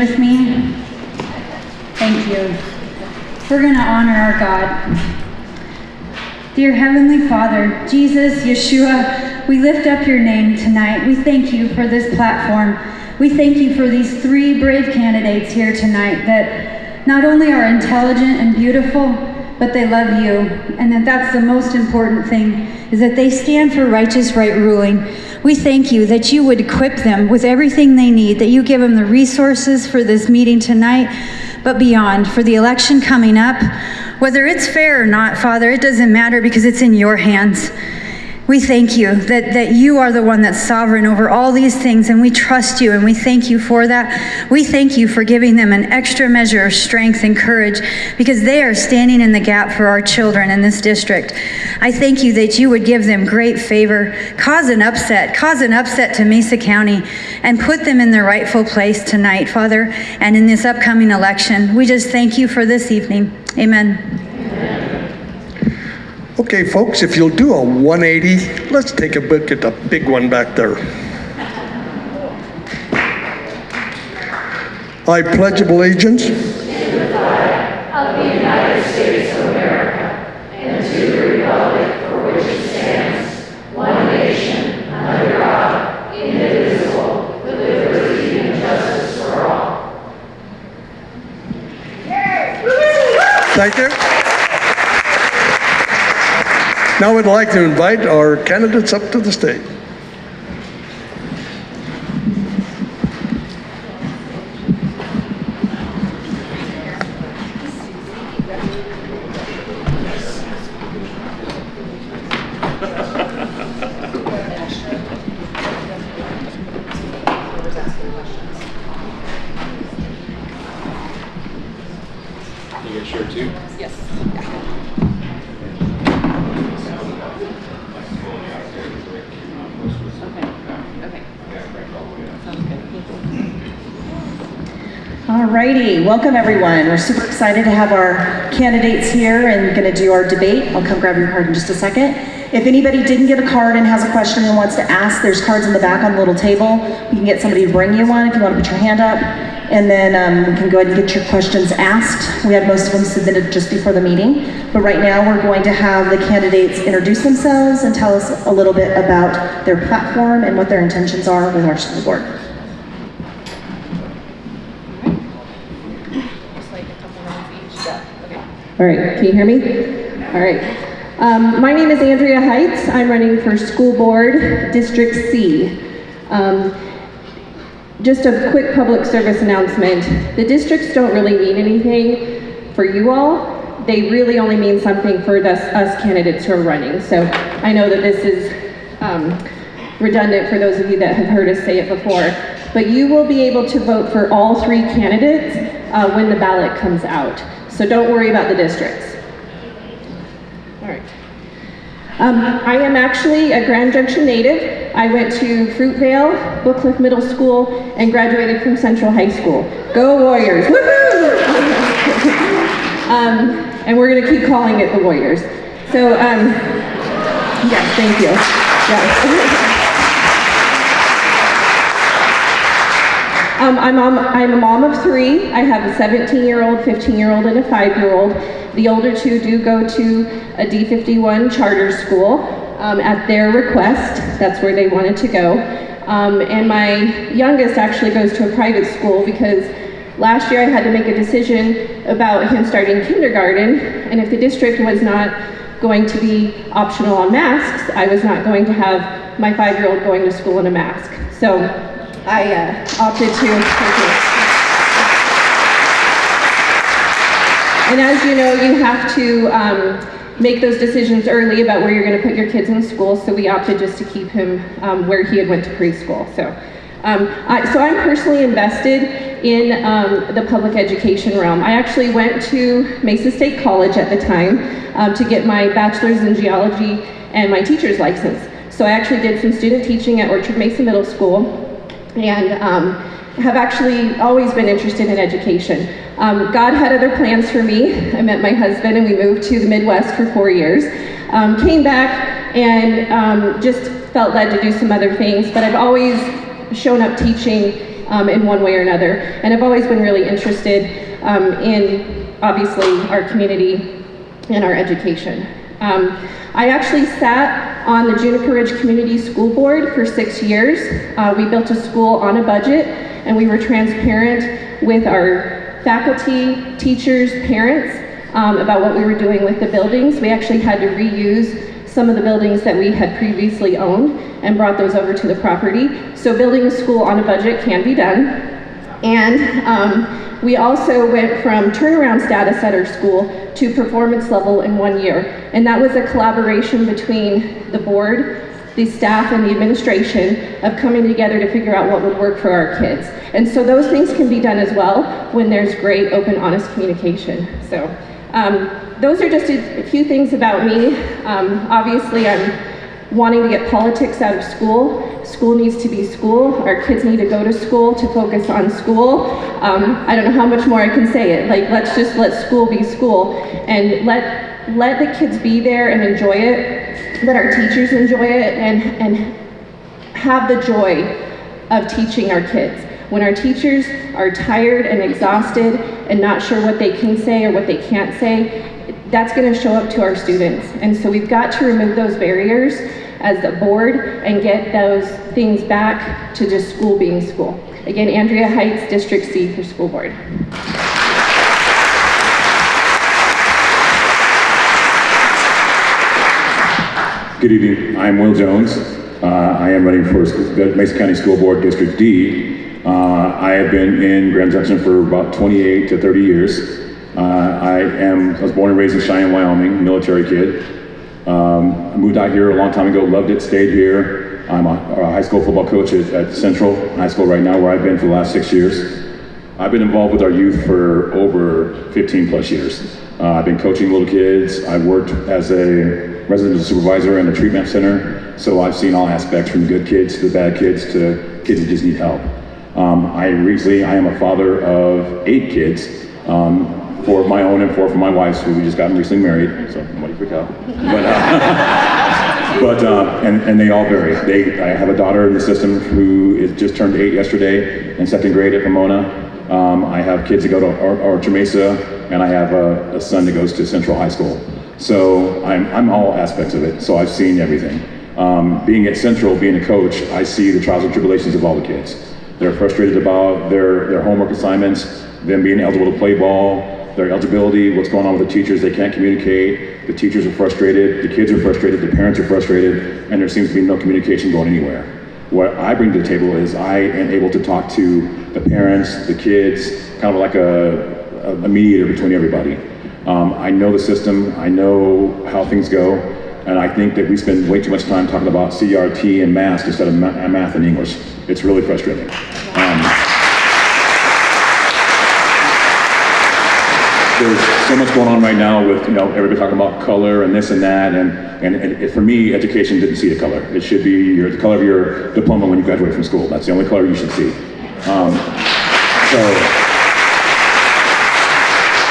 With me? Thank you. We're going to honor our God. Dear Heavenly Father, Jesus, Yeshua, we lift up your name tonight. We thank you for this platform. We thank you for these three brave candidates here tonight that not only are intelligent and beautiful, but they love you. And that's the most important thing, is that they stand for righteous right ruling. We thank you that you would equip them with everything they need, that you give them the resources for this meeting tonight, but beyond, for the election coming up. Whether it's fair or not, Father, it doesn't matter because it's in your hands. We thank you that you are the one that's sovereign over all these things, and we trust you, and we thank you for that. We thank you for giving them an extra measure of strength and courage, because they are standing in the gap for our children in this district. I thank you that you would give them great favor, cause an upset to Mesa County, and put them in their rightful place tonight, Father, and in this upcoming election. We just thank you for this evening. Amen. Okay, folks, if you'll do a 180, let's take a look at the big one back there. I pledge allegiance to the flag of the United States of America and to the republic for which it stands, one nation, under God, indivisible, with liberty and justice for all. Thank you. Now I'd like to invite our candidates up to the stage. You get a shirt too? Yes. Alrighty, welcome everyone. We're super excited to have our candidates here and going to do our debate. I'll come grab your card in just a second. If anybody didn't get a card and has a question and wants to ask, there's cards in the back on the little table. You can get somebody to bring you one if you want to put your hand up. And then we can go ahead and get your questions asked. We had most of them submitted just before the meeting. But right now we're going to have the candidates introduce themselves and tell us a little bit about their platform and what their intentions are with our school board. All right, can you hear me? All right. My name is Andrea Heights. I'm running for school board, District C. Just a quick public service announcement. The districts don't really mean anything for you all. They really only mean something for us candidates who are running. So I know that this is redundant for those of you that have heard us say it before, but you will be able to vote for all three candidates when the ballot comes out. So don't worry about the districts. All right. I am actually a Grand Junction native. I went to Fruitvale, Bookcliff Middle School, and graduated from Central High School. Go Warriors, woohoo! And we're gonna keep calling it the Warriors. So, yes, thank you. Yes. I'm a mom of three. I have a 17-year-old, 15-year-old, and a 5-year-old. The older two do go to a D51 charter school at their request. That's where they wanted to go. And my youngest actually goes to a private school because last year I had to make a decision about him starting kindergarten, and if the district was not going to be optional on masks, I was not going to have my 5-year-old going to school in a mask. So I opted to. And as you know, you have to make those decisions early about where you're going to put your kids in school, so we opted just to keep him where he had went to preschool. So I'm personally invested in the public education realm. I actually went to Mesa State College at the time to get my bachelor's in geology and my teacher's license. So I actually did some student teaching at Orchard Mesa Middle School, and have actually always been interested in education. God had other plans for me. I met my husband and we moved to the Midwest for 4 years. Came back and just felt led to do some other things, but I've always shown up teaching in one way or another. And I've always been really interested in, obviously, our community and our education. I actually sat on the Juniper Ridge Community School Board for 6 years. We built a school on a budget, and we were transparent with our faculty, teachers, parents about what we were doing with the buildings. We actually had to reuse some of the buildings that we had previously owned and brought those over to the property. So building a school on a budget can be done. And we also went from turnaround status at our school to performance level in 1 year. And that was a collaboration between the board, the staff, and the administration of coming together to figure out what would work for our kids. And so those things can be done as well when there's great, open, honest communication. So those are just a few things about me. Obviously, I'm wanting to get politics out of school. School needs to be school. Our kids need to go to school to focus on school. I don't know how much more I can say it. Like, let's just let school be school and let the kids be there and enjoy it. Let our teachers enjoy it and have the joy of teaching our kids. When our teachers are tired and exhausted and not sure what they can say or what they can't say, that's going to show up to our students. And so we've got to remove those barriers as a board and get those things back to just school being school. Again, Andrea Heights, District C for School Board. Good evening. I'm Will Jones. I am running for Mesa County School Board District D. I have been in Grand Junction for about 28 to 30 years. I was born and raised in Cheyenne, Wyoming, military kid. I moved out here a long time ago, loved it, stayed here. I'm a high school football coach at Central High School right now, where I've been for the last 6 years. I've been involved with our youth for over 15 plus years. I've been coaching little kids. I've worked as a residential supervisor in a treatment center, so I've seen all aspects, from good kids to the bad kids to kids that just need help. I am a father of 8 kids, 4 of my own and 4 from my wife's, who we just got recently married, so nobody freak out. And they all vary. I have a daughter in the system who just turned 8 yesterday in 2nd grade at Pomona. I have kids that go to Orchard Mesa, and I have a son that goes to Central High School. So I'm all aspects of it, so I've seen everything. Being at Central, being a coach, I see the trials and tribulations of all the kids. They're frustrated about their homework assignments, them being eligible to play ball, their eligibility, what's going on with the teachers, they can't communicate, the teachers are frustrated, the kids are frustrated, the parents are frustrated, and there seems to be no communication going anywhere. What I bring to the table is I am able to talk to the parents, the kids, kind of like a mediator between everybody. I know the system, I know how things go, and I think that we spend way too much time talking about CRT and math instead of math and English. It's really frustrating. There's so much going on right now with everybody talking about color and this and that, and for me, education didn't see a color. It should be the color of your diploma when you graduate from school. That's the only color you should see.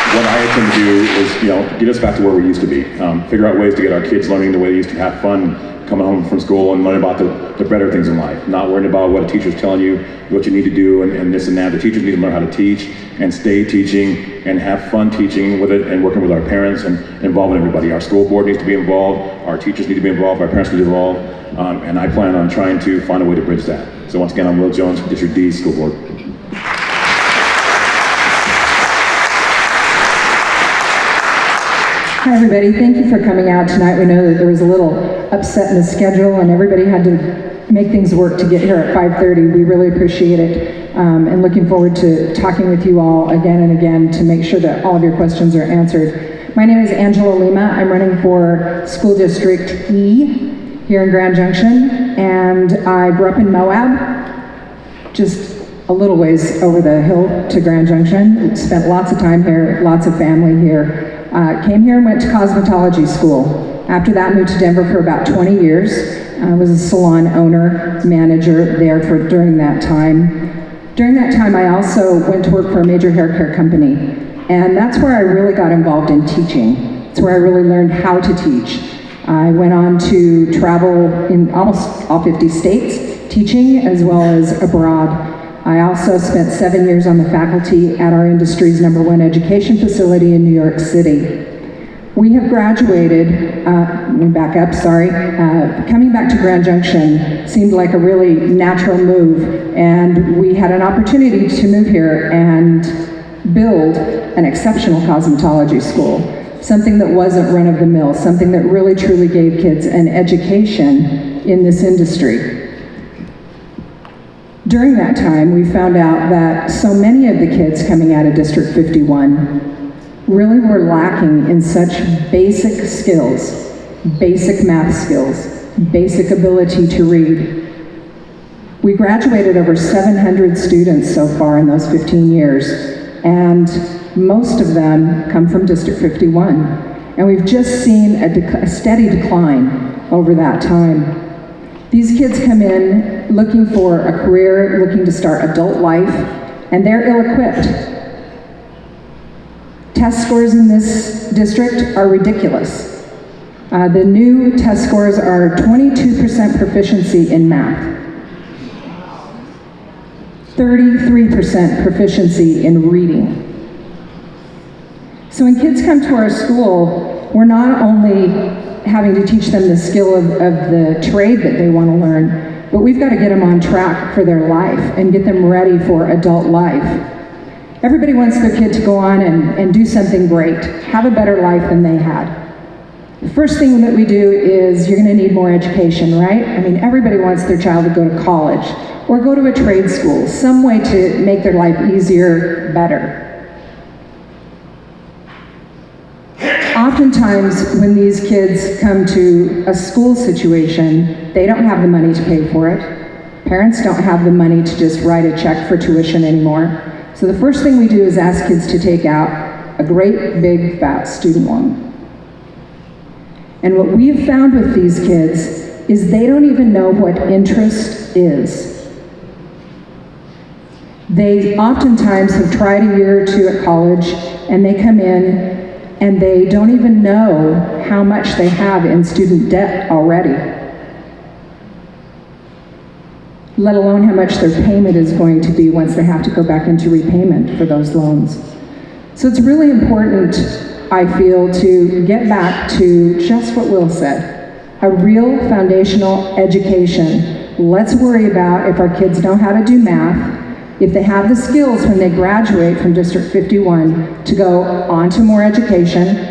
What I intend to do is, get us back to where we used to be. Figure out ways to get our kids learning the way they used to have fun coming home from school and learning about the better things in life. Not worrying about what a teacher's telling you, what you need to do, and this and that. The teachers need to learn how to teach and stay teaching and have fun teaching with it and working with our parents and involving everybody. Our school board needs to be involved, our teachers need to be involved, our parents need to be involved, and I plan on trying to find a way to bridge that. So once again, I'm Will Jones, District D School Board. Hi everybody, thank you for coming out tonight. We know that there was a little upset in the schedule and everybody had to make things work to get here at 5:30. We really appreciate it and looking forward to talking with you all again and again to make sure that all of your questions are answered. My name is Angela Lima. I'm running for School District E here in Grand Junction, and I grew up in Moab, just a little ways over the hill to Grand Junction. Spent lots of time here, lots of family here. Came here and went to cosmetology school. After that, moved to Denver for about 20 years. I was a salon owner, manager there during that time. During that time, I also went to work for a major hair care company. And that's where I really got involved in teaching. It's where I really learned how to teach. I went on to travel in almost all 50 states, teaching as well as abroad. I also spent 7 years on the faculty at our industry's #1 education facility in New York City. We have graduated, let me back up, sorry. Coming back to Grand Junction seemed like a really natural move, and we had an opportunity to move here and build an exceptional cosmetology school, something that wasn't run-of-the-mill, something that really truly gave kids an education in this industry. During that time, we found out that so many of the kids coming out of District 51 really were lacking in such basic skills, basic math skills, basic ability to read. We graduated over 700 students so far in those 15 years, and most of them come from District 51. And we've just seen a steady decline over that time. These kids come in looking for a career, looking to start adult life, and they're ill-equipped. Test scores in this district are ridiculous. The new test scores are 22% proficiency in math, 33% proficiency in reading. So when kids come to our school, we're not only having to teach them the skill of the trade that they want to learn, but we've got to get them on track for their life and get them ready for adult life. Everybody wants their kid to go on and do something great, have a better life than they had. The first thing that we do is you're going to need more education, right? I mean, everybody wants their child to go to college or go to a trade school, some way to make their life easier, better. Oftentimes, when these kids come to a school situation, they don't have the money to pay for it. Parents don't have the money to just write a check for tuition anymore. So the first thing we do is ask kids to take out a great big fat student loan. And what we have found with these kids is they don't even know what interest is. They oftentimes have tried a year or two at college, and they come in and they don't even know how much they have in student debt already, let alone how much their payment is going to be once they have to go back into repayment for those loans. So it's really important, I feel, to get back to just what Will said, a real foundational education. Let's worry about if our kids know how to do math, if they have the skills when they graduate from District 51 to go on to more education,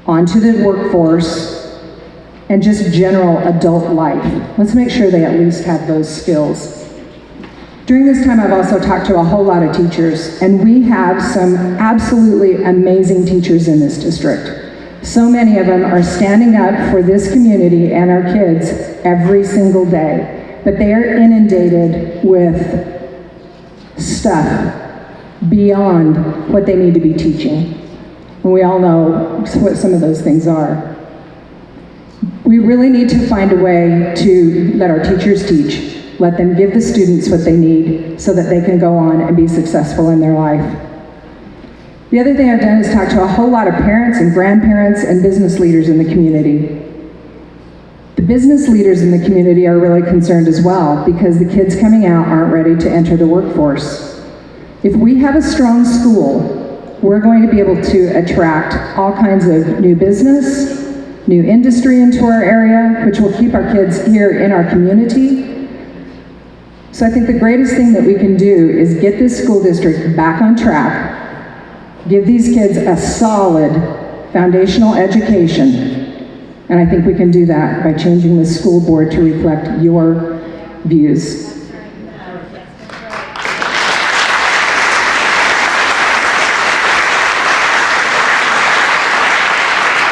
onto the workforce, and just general adult life. Let's make sure they at least have those skills. During this time, I've also talked to a whole lot of teachers, and we have some absolutely amazing teachers in this district. So many of them are standing up for this community and our kids every single day, but they are inundated with stuff beyond what they need to be teaching. And we all know what some of those things are. We really need to find a way to let our teachers teach, let them give the students what they need so that they can go on and be successful in their life. The other thing I've done is talk to a whole lot of parents and grandparents and business leaders in the community. The business leaders in the community are really concerned as well because the kids coming out aren't ready to enter the workforce. If we have a strong school, we're going to be able to attract all kinds of new business, new industry into our area, which will keep our kids here in our community. So I think the greatest thing that we can do is get this school district back on track, give these kids a solid foundational education. And I think we can do that by changing the school board to reflect your views.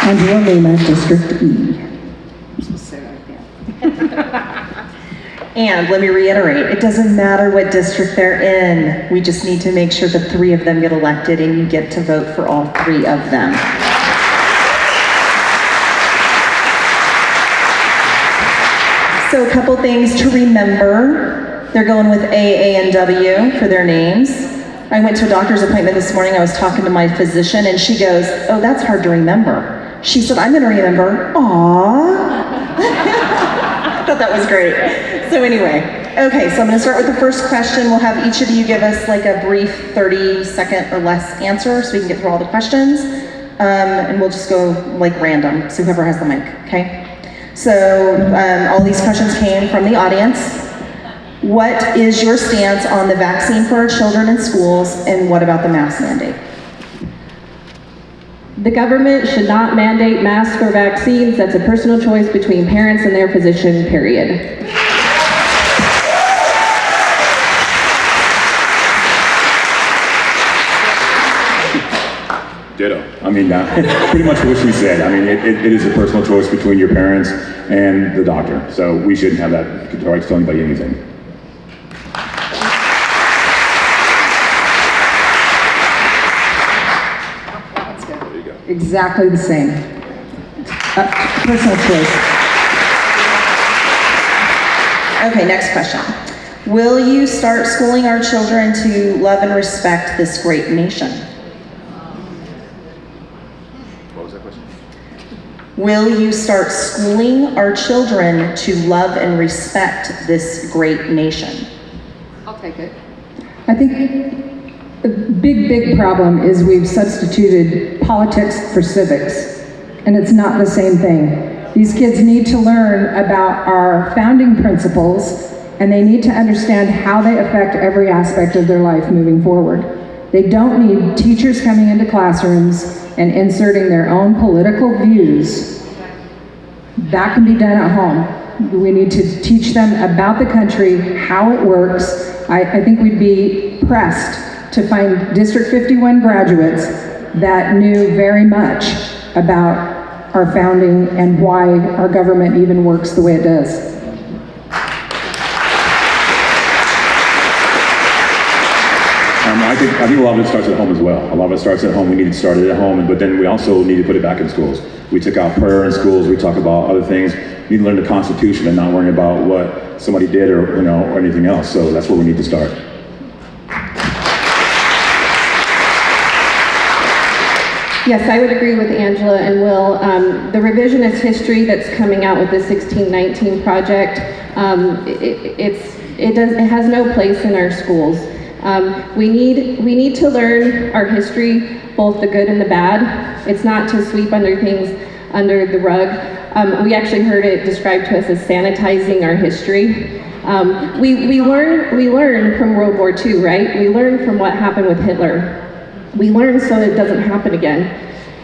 Angela Lima, District E. And let me reiterate, it doesn't matter what district they're in. We just need to make sure the 3 of them get elected and you get to vote for all 3 of them. So a couple things to remember. They're going with A, A, and W for their names. I went to a doctor's appointment this morning. I was talking to my physician and she goes, oh, that's hard to remember. She said, I'm gonna remember, aww. I thought that was great. So anyway, Okay, so I'm going to start with the first question. We'll have each of you give us like a brief 30-second or less answer so we can get through all the questions. And we'll just go like random, so whoever has the mic, okay? So all these questions came from the audience. What is your stance on the vaccine for our children in schools, and what about the mask mandate? The government should not mandate masks or vaccines. That's a personal choice between parents and their physician, period. Ditto. I mean, pretty much what she said. I mean, it is a personal choice between your parents and the doctor. So we shouldn't have that right to tell anybody anything. There you go. Exactly the same. Personal choice. Okay, next question. Will you start schooling our children to love and respect this great nation? What was that question? Will you start schooling our children to love and respect this great nation? I'll take it. I think the big problem is we've substituted politics for civics, and it's not the same thing. These kids need to learn about our founding principles, and they need to understand how they affect every aspect of their life moving forward. They don't need teachers coming into classrooms and inserting their own political views. That can be done at home. We need to teach them about the country, how it works. I think we'd be pressed to find District 51 graduates that knew very much about our founding and why our government even works the way it does. I think a lot of it starts at home as well. A lot of it starts at home. We need to start it at home, but then we also need to put it back in schools. We took out prayer in schools. We talk about other things. We need to learn the Constitution and not worry about what somebody did or or anything else. So that's where we need to start. Yes, I would agree with Angela and Will. The revisionist history that's coming out with the 1619 project, it has no place in our schools. We need to learn our history, both the good and the bad. It's not to sweep things under the rug. We actually heard it described to us as sanitizing our history. We learn from World War II, right? We learn from what happened with Hitler. We learn so it doesn't happen again.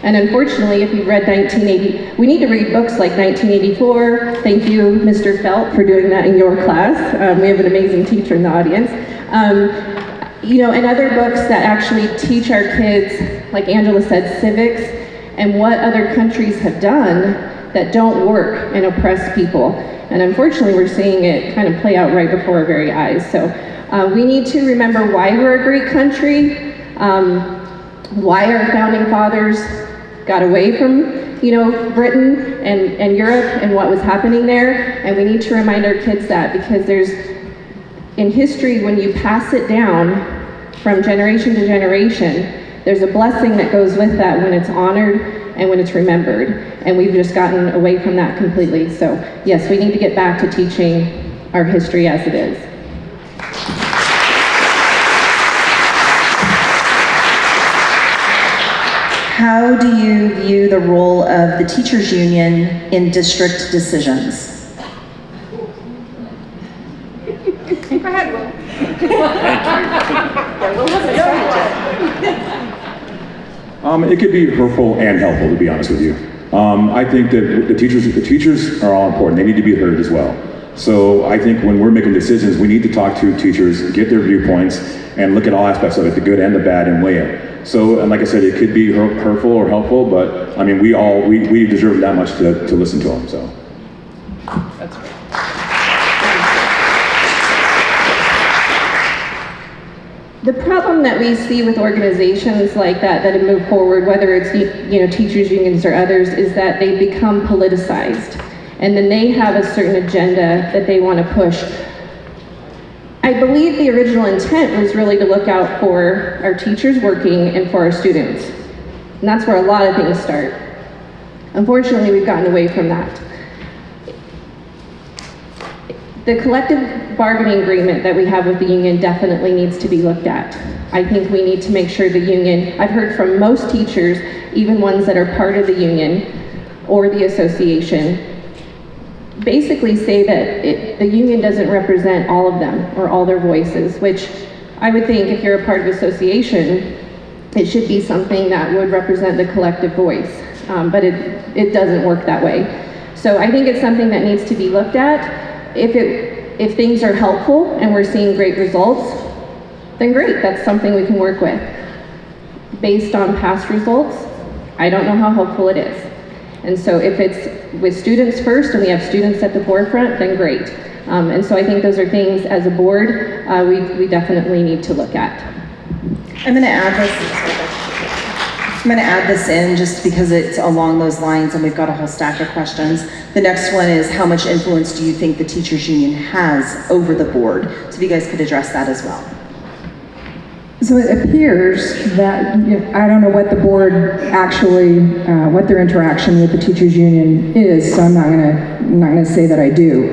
And unfortunately, if you've read 1980, we need to read books like 1984. Thank you, Mr. Felt, for doing that in your class. We have an amazing teacher in the audience. And other books that actually teach our kids, like Angela said, civics and what other countries have done that don't work and oppress people. And unfortunately, we're seeing it kind of play out right before our very eyes. So we need to remember why we're a great country, why our founding fathers got away from, Britain and Europe and what was happening there. And we need to remind our kids that, because in history, when you pass it down from generation to generation, there's a blessing that goes with that when it's honored and when it's remembered. And we've just gotten away from that completely. So yes, we need to get back to teaching our history as it is. How do you view the role of the teachers union in district decisions? Go ahead, Will. It could be hurtful and helpful, to be honest with you. I think that the teachers are all important. They need to be heard as well. So I think when we're making decisions, we need to talk to teachers, get their viewpoints, and look at all aspects of it, the good and the bad, and weigh it. So, and like I said, it could be hurtful or helpful, but I mean, we deserve that much to listen to them. So. That's right. The problem that we see with organizations like that have moved forward, whether it's teachers unions or others, is that they become politicized, and then they have a certain agenda that they want to push. I believe the original intent was really to look out for our teachers working and for our students, and that's where a lot of things start. Unfortunately, we've gotten away from that. The collective bargaining agreement that we have with the union definitely needs to be looked at. I think we need to make sure the union, I've heard from most teachers, even ones that are part of the union or the association, basically say that the union doesn't represent all of them or all their voices, which I would think if you're a part of association, it should be something that would represent the collective voice, but it doesn't work that way. So I think it's something that needs to be looked at. If things are helpful and we're seeing great results, then great, that's something we can work with. Based on past results, I don't know how helpful it is. And so if it's with students first and we have students at the forefront, then great. And so I think those are things as a board we definitely need to look at. I'm going to add this in just because it's along those lines and we've got a whole stack of questions. The next one is, how much influence do you think the teachers union has over the board? So if you guys could address that as well. So it appears that, I don't know what the board actually, what their interaction with the teachers union is, so I'm not gonna say that I do.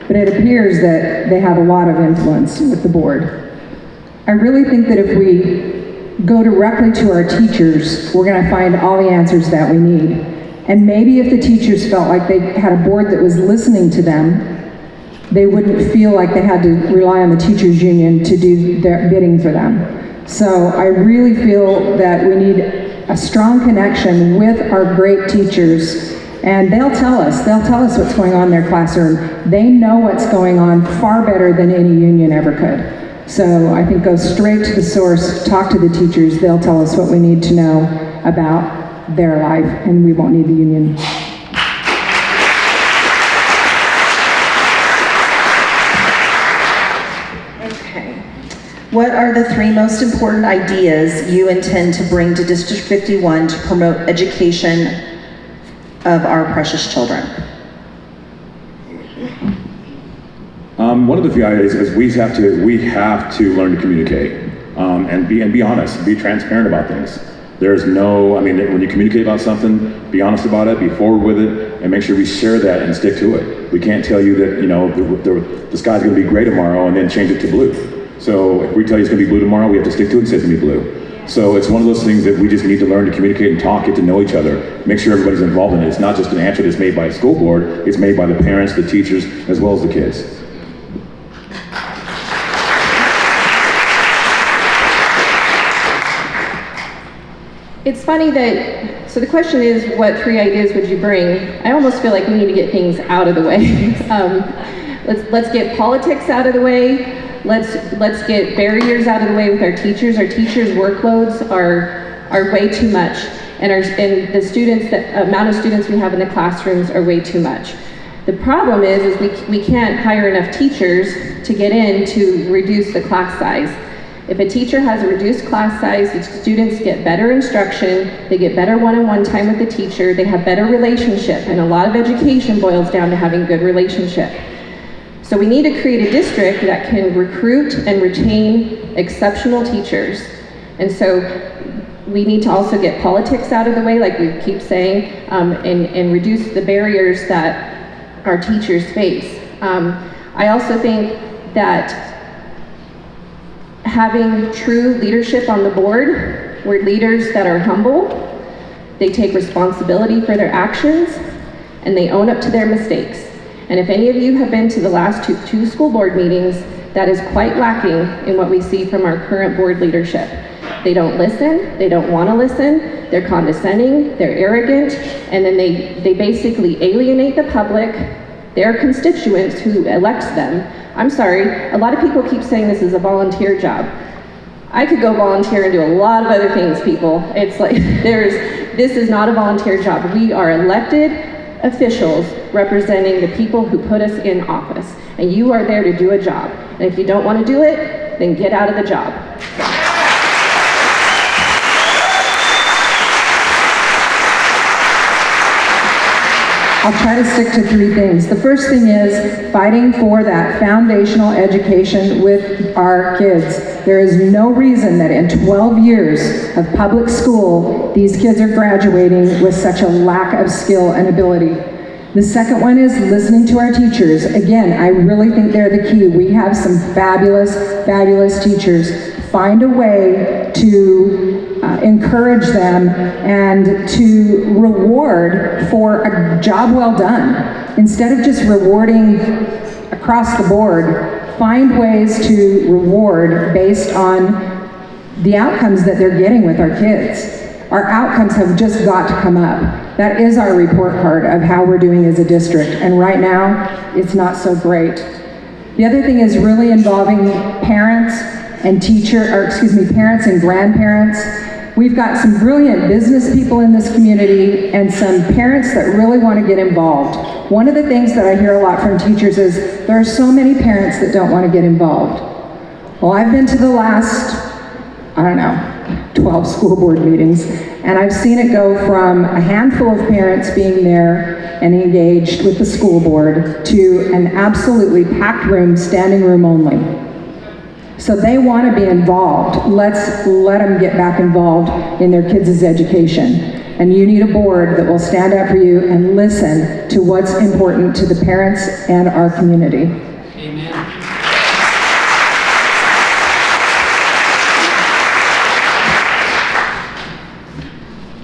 But it appears that they have a lot of influence with the board. I really think that if we go directly to our teachers, we're gonna find all the answers that we need. And maybe if the teachers felt like they had a board that was listening to them, they wouldn't feel like they had to rely on the teachers union to do their bidding for them. So I really feel that we need a strong connection with our great teachers, and they'll tell us what's going on in their classroom. They know what's going on far better than any union ever could. So I think go straight to the source, talk to the teachers, they'll tell us what we need to know about their life, and we won't need the union. What are the 3 most important ideas you intend to bring to District 51 to promote education of our precious children? One of the few ideas is we have to learn to communicate and be honest, be transparent about things. There's no, when you communicate about something, be honest about it, be forward with it, and make sure we share that and stick to it. We can't tell you that the sky's going to be gray tomorrow and then change it to blue. So if we tell you it's going to be blue tomorrow, we have to stick to it and say it's going to be blue. So it's one of those things that we just need to learn to communicate and talk, get to know each other, make sure everybody's involved in it. It's not just an answer that's made by a school board, it's made by the parents, the teachers, as well as the kids. It's funny that, so the question is, what 3 ideas would you bring? I almost feel like we need to get things out of the way. Let's get politics out of the way. Let's get barriers out of the way with our teachers. Our teachers' workloads are way too much, and the students, the amount of students we have in the classrooms are way too much. The problem is we can't hire enough teachers to get in to reduce the class size. If a teacher has a reduced class size, the students get better instruction, they get better one-on-one time with the teacher, they have better relationship, and a lot of education boils down to having good relationship. So we need to create a district that can recruit and retain exceptional teachers. And so we need to also get politics out of the way, like we keep saying, and reduce the barriers that our teachers face. I also think that having true leadership on the board, we're leaders that are humble, they take responsibility for their actions, and they own up to their mistakes. And if any of you have been to the last two school board meetings, that is quite lacking in what we see from our current board leadership. They don't listen, they don't want to listen, they're condescending, they're arrogant, and then they basically alienate the public, their constituents who elects them. I'm sorry, a lot of people keep saying this is a volunteer job. I could go volunteer and do a lot of other things, people. It's like, this is not a volunteer job. We are elected officials representing the people who put us in office. And you are there to do a job. And if you don't want to do it, then get out of the job. I'll try to stick to 3 things. The first thing is fighting for that foundational education with our kids. There is no reason that in 12 years of public school, these kids are graduating with such a lack of skill and ability. The second one is listening to our teachers. Again, I really think they're the key. We have some fabulous, fabulous teachers. Find a way to encourage them and to reward for a job well done. Instead of just rewarding across the board, find ways to reward based on the outcomes that they're getting with our kids. Our outcomes have just got to come up. That is our report card of how we're doing as a district, and right now, it's not so great. The other thing is really involving parents and parents and grandparents. We've got some brilliant business people in this community and some parents that really want to get involved. One of the things that I hear a lot from teachers is there are so many parents that don't want to get involved. Well, I've been to the last, 12 school board meetings, and I've seen it go from a handful of parents being there and engaged with the school board to an absolutely packed room, standing room only. So they want to be involved. Let's let them get back involved in their kids' education. And you need a board that will stand up for you and listen to what's important to the parents and our community. Amen.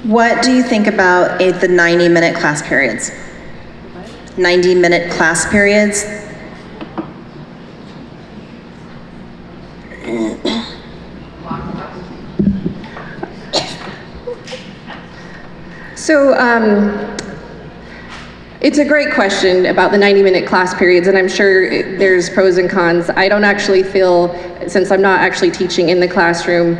What do you think about the 90-minute class periods? 90-minute class periods? So, it's a great question about the 90-minute class periods, and I'm sure there's pros and cons. I don't actually feel, since I'm not actually teaching in the classroom,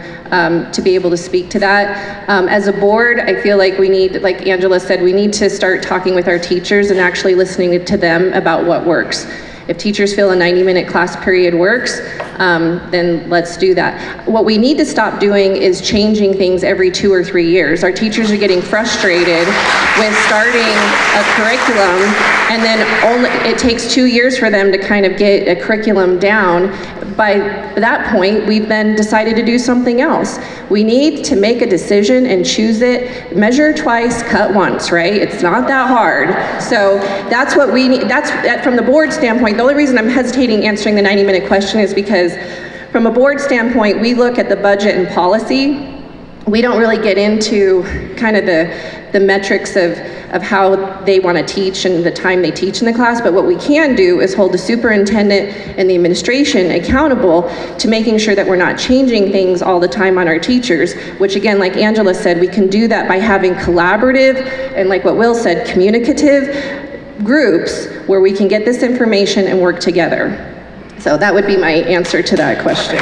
to be able to speak to that. As a board, I feel like we need, like Angela said, we need to start talking with our teachers and actually listening to them about what works. If teachers feel a 90-minute class period works, then let's do that. What we need to stop doing is changing things every 2 or 3 years. Our teachers are getting frustrated with starting a curriculum, and then it takes 2 years for them to kind of get a curriculum down. By that point, we've then decided to do something else. We need to make a decision and choose it, measure twice, cut once, right? It's not that hard. So that's what we need. That's from the board standpoint. The only reason I'm hesitating answering the 90-minute question is because from a board standpoint, we look at the budget and policy. We don't really get into kind of the metrics of how they want to teach and the time they teach in the class, but what we can do is hold the superintendent and the administration accountable to making sure that we're not changing things all the time on our teachers, which again, like Angela said, we can do that by having collaborative and, like what Will said, communicative groups where we can get this information and work together. So that would be my answer to that question.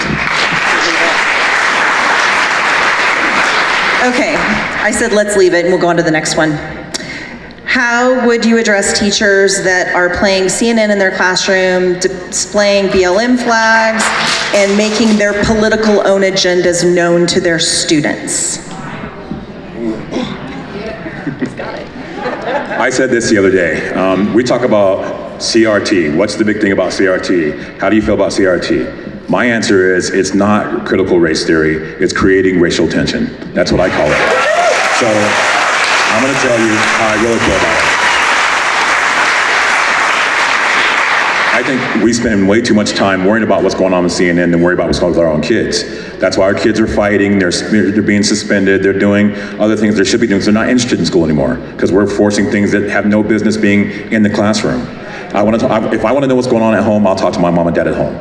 Okay, I said let's leave it and we'll go on to the next one. How would you address teachers that are playing CNN in their classroom, displaying BLM flags, and making their political own agendas known to their students? I said this the other day. We talk about CRT. What's the big thing about CRT? How do you feel about CRT? My answer is it's not critical race theory, it's creating racial tension. That's what I call it. So I'm going to tell you how I really feel about it. I think we spend way too much time worrying about what's going on with CNN than worry about what's going on with our own kids. That's why our kids are fighting, they're being suspended, they're doing other things they should be doing, so they're not interested in school anymore, because we're forcing things that have no business being in the classroom. If I want to know what's going on at home, I'll talk to my mom and dad at home.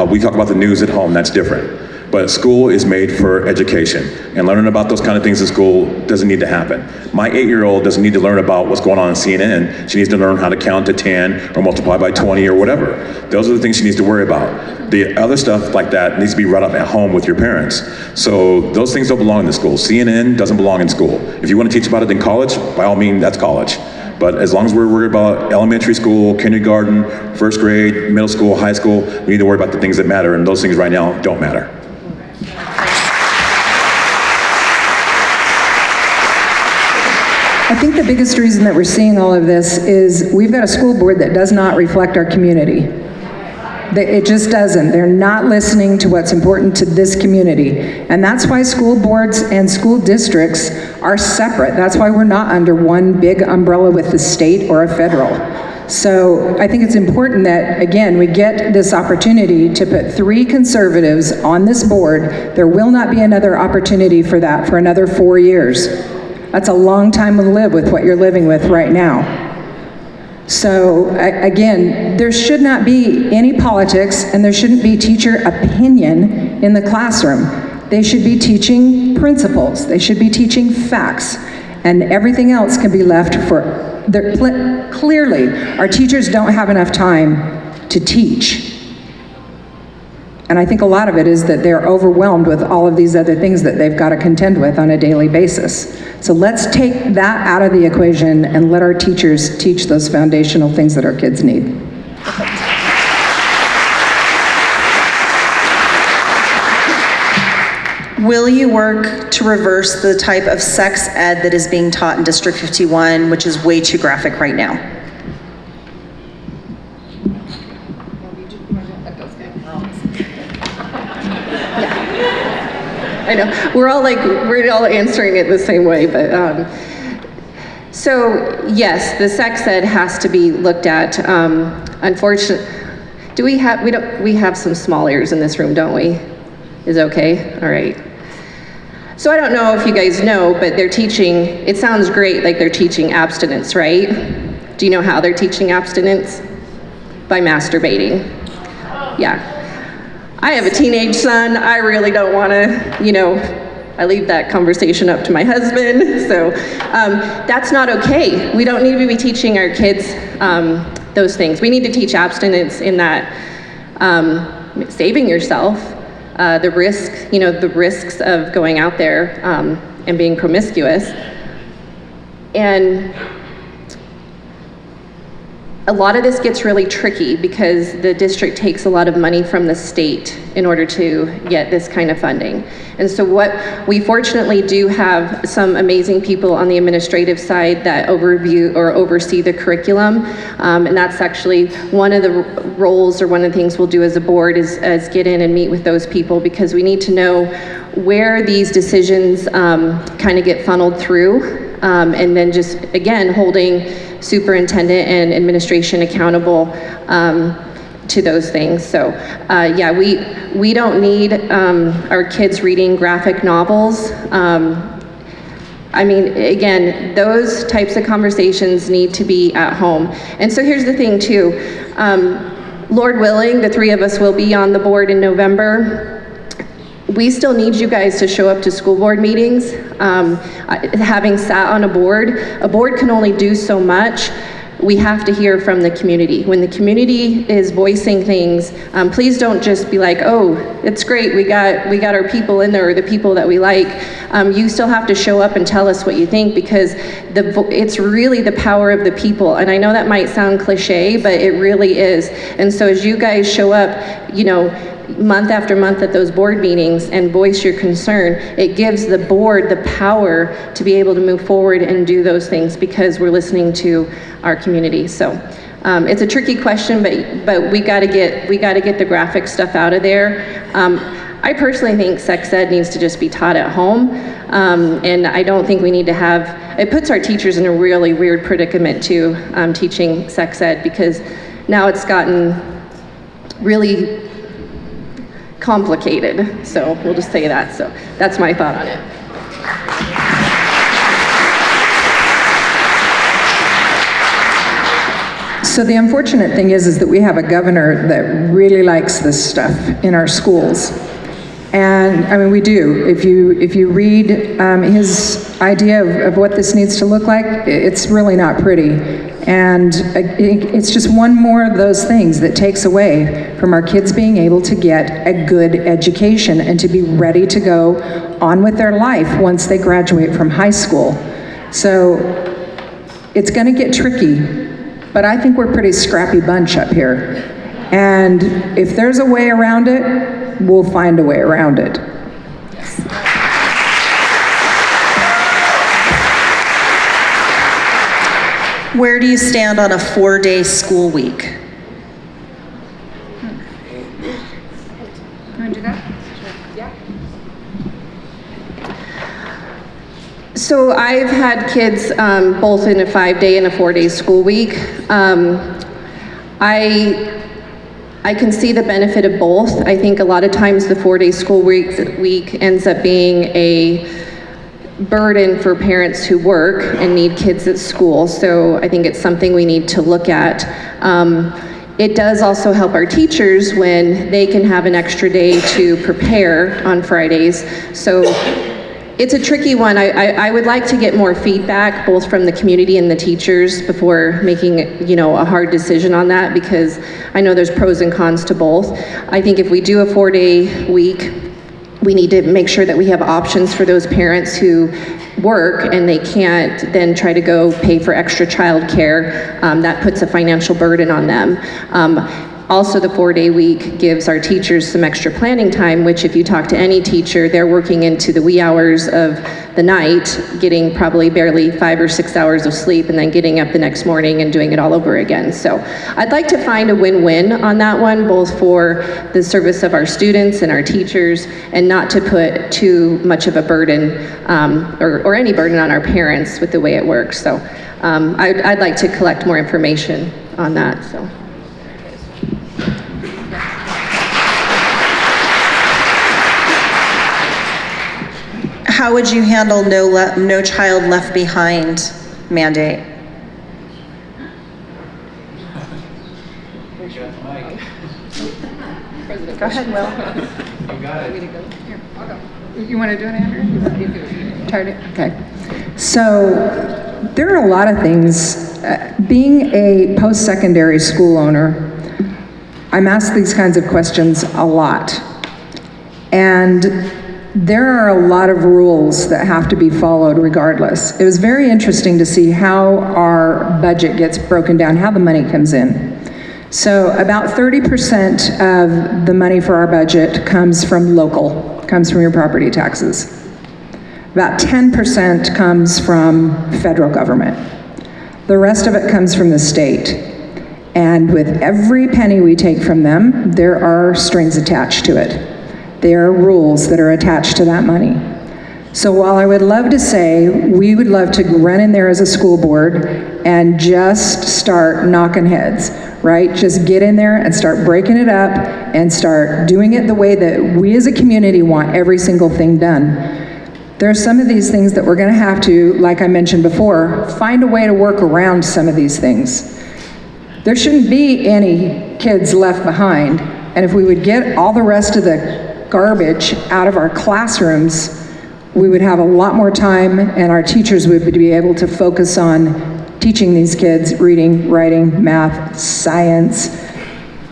We talk about the news at home, that's different. But school is made for education, and learning about those kind of things in school doesn't need to happen. My 8-year-old doesn't need to learn about what's going on in CNN. She needs to learn how to count to 10 or multiply by 20 or whatever. Those are the things she needs to worry about. The other stuff like that needs to be brought up at home with your parents. So those things don't belong in the school. CNN doesn't belong in school. If you want to teach about it in college, by all means, that's college. But as long as we're worried about elementary school, kindergarten, first grade, middle school, high school, we need to worry about the things that matter, and those things right now don't matter. I think the biggest reason that we're seeing all of this is we've got a school board that does not reflect our community. It just doesn't. They're not listening to what's important to this community. And that's why school boards and school districts are separate. That's why we're not under one big umbrella with the state or a federal. So I think it's important that, again, we get this opportunity to put 3 conservatives on this board. There will not be another opportunity for that for another 4 years. That's a long time to live with what you're living with right now. So again, there should not be any politics and there shouldn't be teacher opinion in the classroom. They should be teaching principles. They should be teaching facts. And everything else can be left for, clearly, our teachers don't have enough time to teach. And I think a lot of it is that they're overwhelmed with all of these other things that they've got to contend with on a daily basis. So let's take that out of the equation and let our teachers teach those foundational things that our kids need. Will you work to reverse the type of sex ed that is being taught in District 51, which is way too graphic right now? I know, we're all answering it the same way, but, so yes, the sex ed has to be looked at. Unfortunately, we have some small ears in this room, don't we? Is okay? All right. So I don't know if you guys know, but they're teaching, it sounds great like they're teaching abstinence, right? Do you know how they're teaching abstinence? By masturbating. Yeah. I have a teenage son. I really don't want to, I leave that conversation up to my husband. So that's not okay. We don't need to be teaching our kids those things. We need to teach abstinence in that saving yourself, the risks of going out there and being promiscuous. And a lot of this gets really tricky because the district takes a lot of money from the state in order to get this kind of funding. And so we fortunately do have some amazing people on the administrative side that overview or oversee the curriculum. And that's actually one of the roles or one of the things we'll do as a board is get in and meet with those people, because we need to know where these decisions kind of get funneled through. And then just, again, holding superintendent and administration accountable to those things. So yeah, we don't need our kids reading graphic novels. I mean, again, those types of conversations need to be at home. And so here's the thing too, Lord willing, the 3 of us will be on the board in November. We still need you guys to show up to school board meetings. Having sat on a board can only do so much. We have to hear from the community. When the community is voicing things, please don't just be like, oh, it's great, we got our people in there, or the people that we like. You still have to show up and tell us what you think, because it's really the power of the people. And I know that might sound cliche, but it really is. And so as you guys show up, month after month at those board meetings and voice your concern, it gives the board the power to be able to move forward and do those things, because we're listening to our community. So it's a tricky question, but we got to get the graphic stuff out of there. I personally think sex ed needs to just be taught at home, and I don't think we need to have, it puts our teachers in a really weird predicament too, teaching sex ed, because now it's gotten really complicated. So we'll just say that. So that's my thought on it. So the unfortunate thing is that we have a governor that really likes this stuff in our schools. And I mean, we do. If you read his idea of what this needs to look like, it's really not pretty. And it's just one more of those things that takes away from our kids being able to get a good education and to be ready to go on with their life once they graduate from high school. So it's going to get tricky, but I think we're a pretty scrappy bunch up here. And if there's a way around it, we'll find a way around it. Where do you stand on a 4-day school week? So I've had kids both in a 5-day and a 4-day school week. I can see the benefit of both. I think a lot of times the 4-day school week ends up being a burden for parents who work and need kids at school. So I think it's something we need to look at. It does also help our teachers when they can have an extra day to prepare on Fridays. So it's a tricky one. I would like to get more feedback, both from the community and the teachers, before making, a hard decision on that, because I know there's pros and cons to both. I think if we do a 4-day week, we need to make sure that we have options for those parents who work and they can't then try to go pay for extra childcare. That puts a financial burden on them. Also, the 4-day week gives our teachers some extra planning time, which if you talk to any teacher, they're working into the wee hours of the night, getting probably barely 5 or 6 hours of sleep, and then getting up the next morning and doing it all over again. So I'd like to find a win-win on that one, both for the service of our students and our teachers, and not to put too much of a burden, or any burden on our parents with the way it works. So I'd like to collect more information on that. So. How would you handle no child left behind mandate? Go ahead, Will. You want to do it, Andrew? Tired it? Okay. So there are a lot of things. Being a post-secondary school owner, I'm asked these kinds of questions a lot. And there are a lot of rules that have to be followed regardless. It was very interesting to see how our budget gets broken down, how the money comes in. So about 30% of the money for our budget comes from local, comes from your property taxes. About 10% comes from federal government. The rest of it comes from the state. And with every penny we take from them, there are strings attached to it. There are rules that are attached to that money. So while I would love to say we would love to run in there as a school board and just start knocking heads, right? Just get in there and start breaking it up and start doing it the way that we as a community want every single thing done. There are some of these things that we're going to have to, like I mentioned before, find a way to work around some of these things. There shouldn't be any kids left behind, and if we would get all the rest of the garbage out of our classrooms, we would have a lot more time, and our teachers would be able to focus on teaching these kids reading, writing, math, science,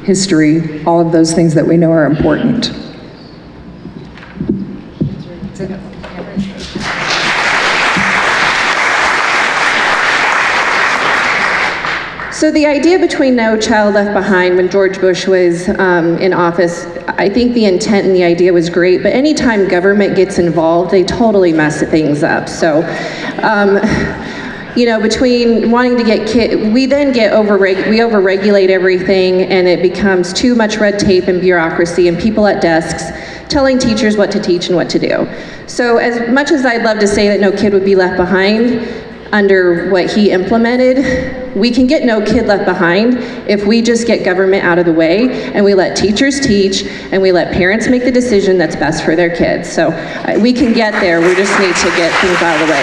history, all of those things that we know are important. So the idea between No Child Left Behind, when George Bush was in office, I think the intent and the idea was great, but anytime government gets involved, they totally mess things up. So, between wanting to get kids, we then get we overregulate everything, and it becomes too much red tape and bureaucracy and people at desks telling teachers what to teach and what to do. So as much as I'd love to say that no kid would be left behind under what he implemented, we can get no kid left behind if we just get government out of the way and we let teachers teach and we let parents make the decision that's best for their kids. So we can get there, we just need to get things out of the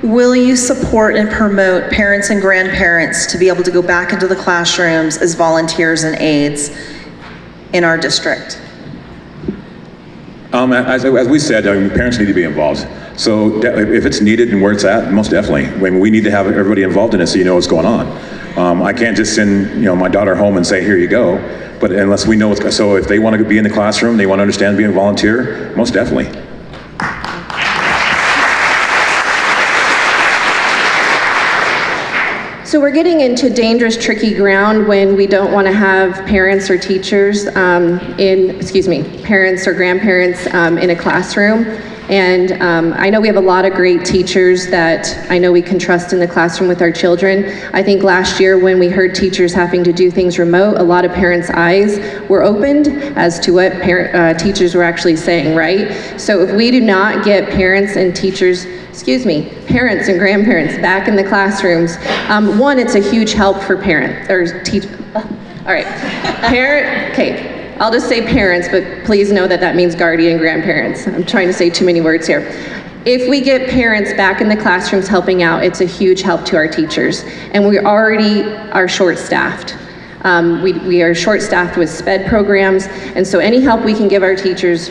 way. Will you support and promote parents and grandparents to be able to go back into the classrooms as volunteers and aides in our district? As we said, parents need to be involved. So if it's needed and where it's at, most definitely. We need to have everybody involved in it so you know what's going on. I can't just send my daughter home and say, here you go. But unless we know so if they want to be in the classroom, they want to understand being a volunteer, most definitely. So we're getting into dangerous, tricky ground when we don't want to have parents or teachers parents or grandparents in a classroom. And I know we have a lot of great teachers that I know we can trust in the classroom with our children. I think last year when we heard teachers having to do things remote, a lot of parents' eyes were opened as to what teachers were actually saying, right? So if we do not get parents and teachers, parents and grandparents back in the classrooms, one, it's a huge help for parents, or all right, okay. I'll just say parents, but please know that that means guardian grandparents. I'm trying to say too many words here. If we get parents back in the classrooms helping out, it's a huge help to our teachers. And we already are short-staffed. We are short-staffed with SPED programs, and so any help we can give our teachers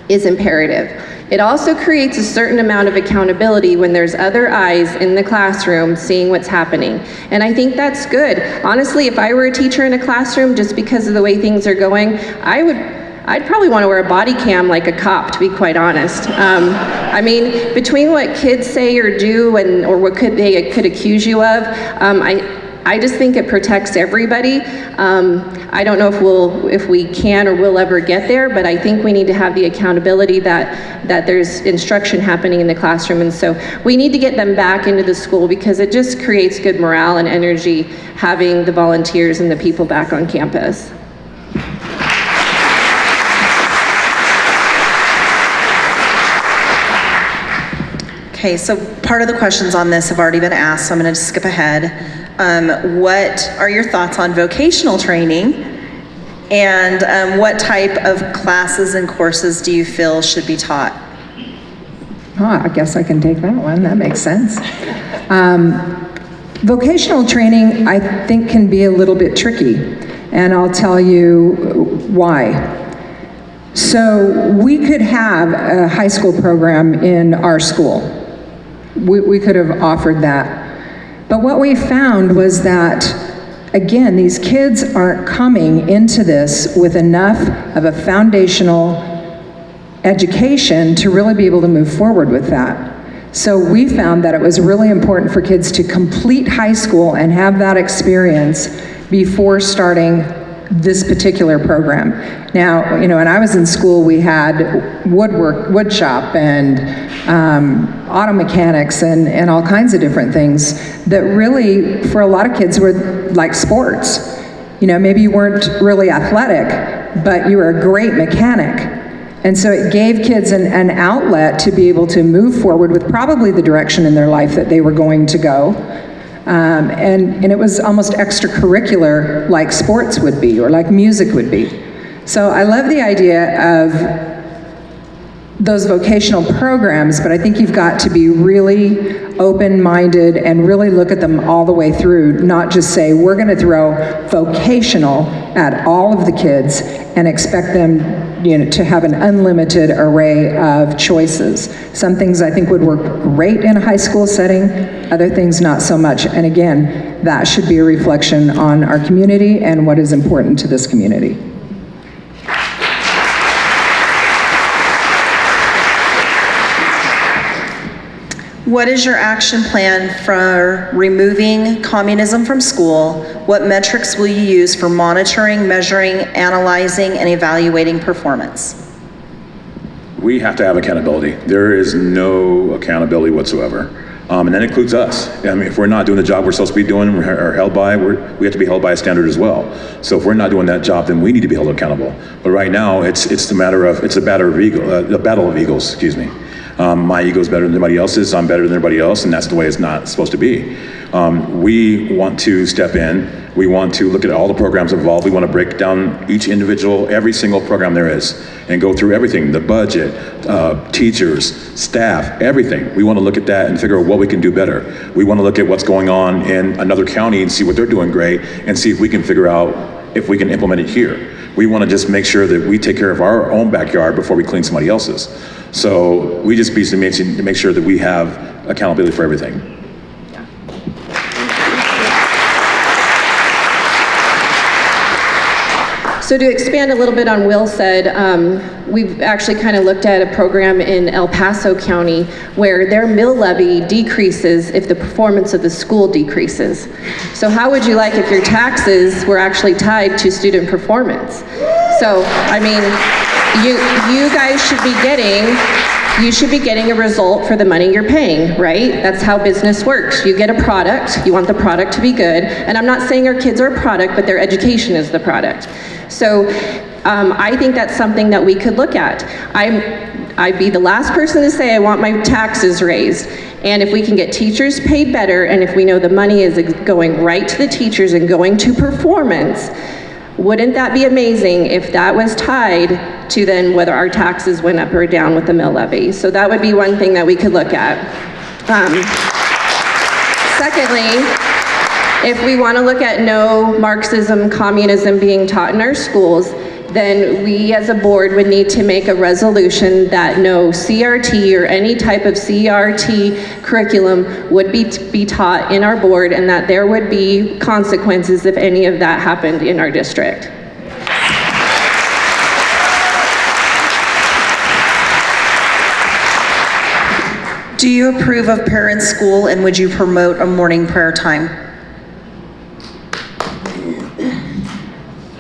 is imperative. It also creates a certain amount of accountability when there's other eyes in the classroom seeing what's happening. And I think that's good. Honestly, if I were a teacher in a classroom, just because of the way things are going, I'd probably want to wear a body cam like a cop, to be quite honest. I mean, between what kids say or do or what they could accuse you of, I just think it protects everybody. I don't know if we can or will ever get there, but I think we need to have the accountability that there's instruction happening in the classroom, and so we need to get them back into the school because it just creates good morale and energy having the volunteers and the people back on campus. Okay, so part of the questions on this have already been asked, so I'm going to skip ahead. What are your thoughts on vocational training? And what type of classes and courses do you feel should be taught? Oh, I guess I can take that one. That makes sense. Vocational training, I think, can be a little bit tricky, and I'll tell you why. So we could have a high school program in our school. We could have offered that. But what we found was that, again, these kids aren't coming into this with enough of a foundational education to really be able to move forward with that. So we found that it was really important for kids to complete high school and have that experience before starting this particular program. Now, when I was in school, we had wood shop and auto mechanics and all kinds of different things that really, for a lot of kids, were like sports. Maybe you weren't really athletic, but you were a great mechanic. And so it gave kids an outlet to be able to move forward with probably the direction in their life that they were going to go. And it was almost extracurricular like sports would be or like music would be. So I love the idea of those vocational programs, but I think you've got to be really open-minded and really look at them all the way through, not just say, we're gonna throw vocational at all of the kids and expect them to have an unlimited array of choices. Some things I think would work great in a high school setting, other things not so much. And again, that should be a reflection on our community and what is important to this community. What is your action plan for removing communism from school? What metrics will you use for monitoring, measuring, analyzing, and evaluating performance? We have to have accountability. There is no accountability whatsoever. And that includes us. I mean, if we're not doing the job we're supposed to be doing or held by, we have to be held by a standard as well. So if we're not doing that job, then we need to be held accountable. But right now, it's a battle of egos, excuse me. My ego is better than anybody else's, I'm better than everybody else, and that's the way it's not supposed to be. We want to step in, we want to look at all the programs involved, we want to break down each individual, every single program there is, and go through everything, the budget, teachers, staff, everything. We want to look at that and figure out what we can do better. We want to look at what's going on in another county and see what they're doing great, and see if we can figure out if we can implement it here. We want to just make sure that we take care of our own backyard before we clean somebody else's. So we just basically to make sure that we have accountability for everything. So to expand a little bit on Will said, we've actually kind of looked at a program in El Paso County where their mill levy decreases if the performance of the school decreases. So how would you like if your taxes were actually tied to student performance? So, I mean, you guys should be getting you should be getting a result for the money you're paying, right? That's how business works. You get a product, you want the product to be good, and I'm not saying our kids are a product, but their education is the product. So I think that's something that we could look at. I'd be the last person to say I want my taxes raised. And if we can get teachers paid better, and if we know the money is going right to the teachers and going to performance, wouldn't that be amazing if that was tied to then whether our taxes went up or down with the mill levy? So that would be one thing that we could look at. Secondly, if we want to look at no Marxism, communism being taught in our schools, then we as a board would need to make a resolution that no CRT or any type of CRT curriculum would be taught in our board, and that there would be consequences if any of that happened in our district. Do you approve of parents' school, and would you promote a morning prayer time?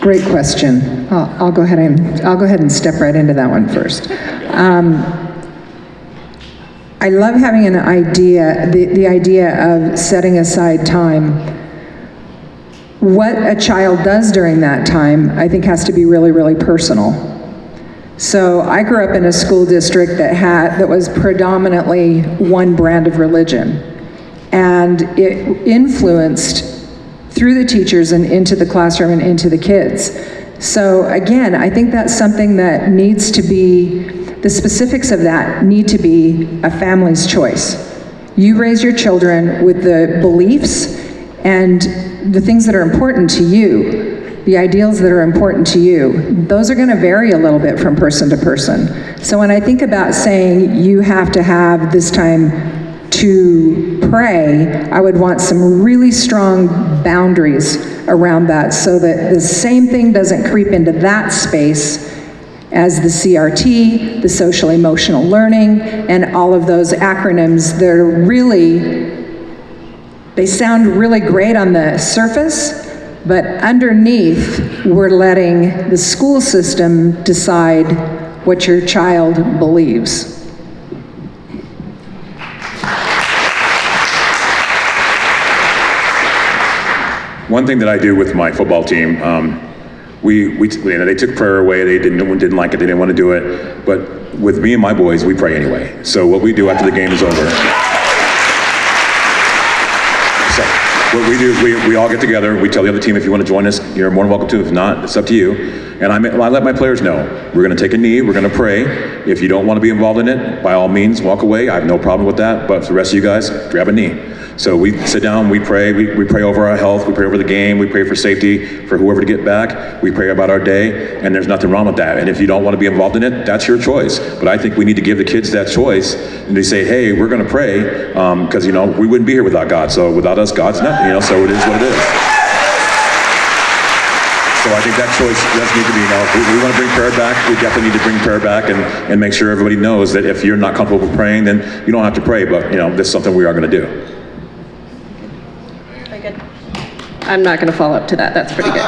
Great question. I'll go ahead and step right into that one first. I love having an idea, the idea of setting aside time. What a child does during that time, I think, has to be really, really personal. So I grew up in a school district that was predominantly one brand of religion, and it influenced through the teachers and into the classroom and into the kids. So again, I think that's something that needs to be, the specifics of that need to be a family's choice. You raise your children with the beliefs and the things that are important to you, the ideals that are important to you. Those are gonna vary a little bit from person to person. So when I think about saying you have to have this time to pray, I would want some really strong boundaries around that so that the same thing doesn't creep into that space as the CRT, the social emotional learning, and all of those acronyms that are really, they sound really great on the surface, but underneath, we're letting the school system decide what your child believes. One thing that I do with my football team, they took prayer away. They didn't like it. They didn't want to do it. But with me and my boys, we pray anyway. So what we do after the game is over. So what we do is we all get together. We tell the other team, if you want to join us, you're more than welcome to. If not, it's up to you. And I let my players know, we're going to take a knee. We're going to pray. If you don't want to be involved in it, by all means, walk away. I have no problem with that. But for the rest of you guys, grab a knee. So we sit down, we pray, we pray over our health, we pray over the game, we pray for safety, for whoever to get back, we pray about our day, and there's nothing wrong with that. And if you don't want to be involved in it, that's your choice. But I think we need to give the kids that choice, and they say, hey, we're going to pray, because, we wouldn't be here without God. So without us, God's nothing, so it is what it is. So I think that choice does need to be, if we want to bring prayer back, we definitely need to bring prayer back and make sure everybody knows that if you're not comfortable with praying, then you don't have to pray, but, this is something we are going to do. I'm not going to follow up to that. That's pretty good.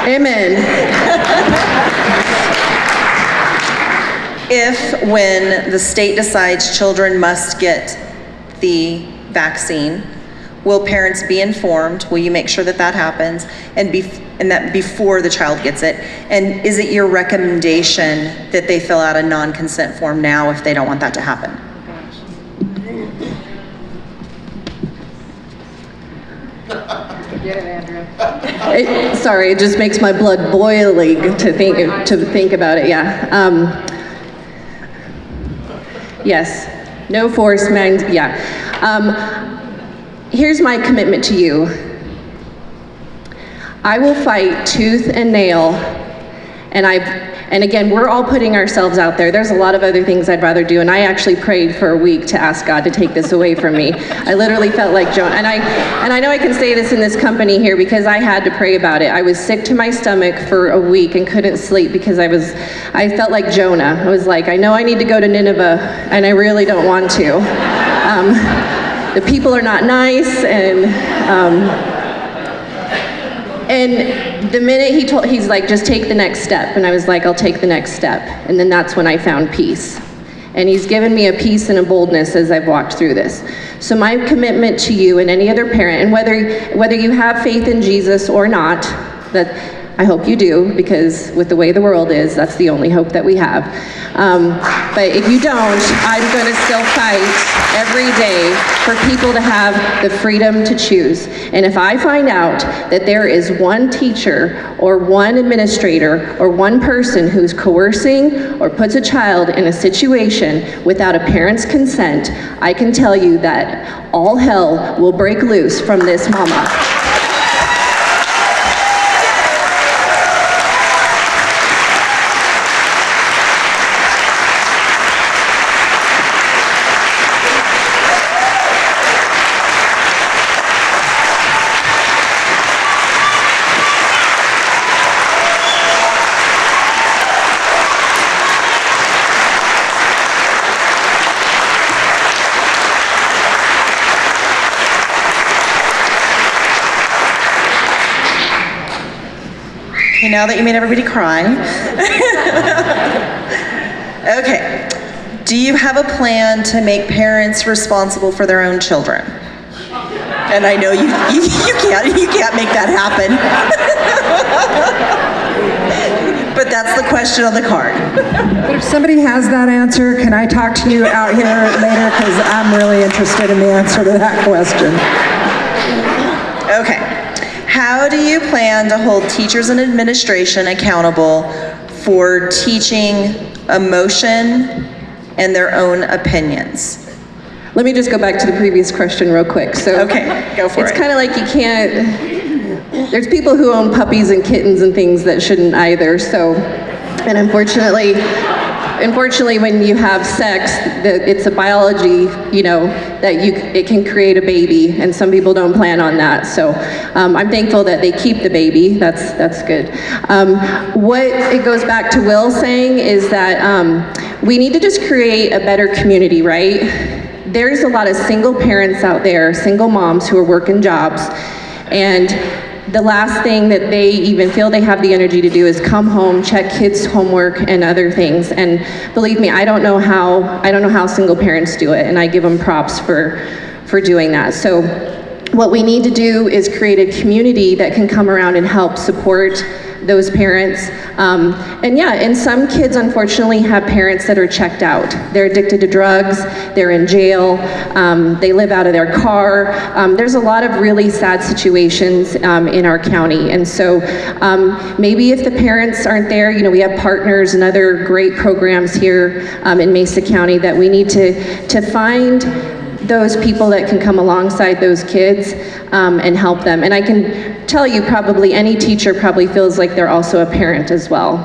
Amen. If, when the state decides children must get the vaccine, will parents be informed? Will you make sure that that happens and that before the child gets it? And is it your recommendation that they fill out a non-consent form now if they don't want that to happen? Get it, Andrew. Sorry, it just makes my blood boiling to think about it. Yeah. Yes. No force, man. Yeah. Here's my commitment to you. I will fight tooth and nail, and again, we're all putting ourselves out there. There's a lot of other things I'd rather do, and I actually prayed for a week to ask God to take this away from me. I literally felt like Jonah, and I know I can say this in this company here because I had to pray about it. I was sick to my stomach for a week and couldn't sleep because I felt like Jonah. I was like, I know I need to go to Nineveh, and I really don't want to. The people are not nice, and the minute he's like, just take the next step. And I was like, I'll take the next step. And then that's when I found peace. And he's given me a peace and a boldness as I've walked through this. So my commitment to you and any other parent, and whether you have faith in Jesus or not, that I hope you do, because with the way the world is, that's the only hope that we have. But if you don't, I'm going to still fight every day for people to have the freedom to choose. And if I find out that there is one teacher or one administrator or one person who's coercing or puts a child in a situation without a parent's consent, I can tell you that all hell will break loose from this mama. Okay, now that you made everybody cry. Okay. Do you have a plan to make parents responsible for their own children? And I know you can't make that happen. But that's the question on the card. But if somebody has that answer, can I talk to you out here later? Because I'm really interested in the answer to that question. Okay. How do you plan to hold teachers and administration accountable for teaching emotion and their own opinions? Let me just go back to the previous question real quick. So Okay, go for it. It's kind of like you can't, there's people who own puppies and kittens and things that shouldn't either. So, and unfortunately, when you have sex, it's a biology, that it can create a baby, and some people don't plan on that. So I'm thankful that they keep the baby. That's good. What it goes back to Will saying is that we need to just create a better community, right? There's a lot of single parents out there, single moms who are working jobs, and the last thing that they even feel they have the energy to do is come home, check kids' homework and other things. And believe me, I don't know how single parents do it, and I give them props for doing that. So what we need to do is create a community that can come around and help support those parents. And some kids unfortunately have parents that are checked out. They're addicted to drugs, they're in jail, they live out of their car. There's a lot of really sad situations in our county. And so maybe if the parents aren't there, we have partners and other great programs here in Mesa County that we need to find those people that can come alongside those kids and help them. And I can tell you, probably any teacher probably feels like they're also a parent as well.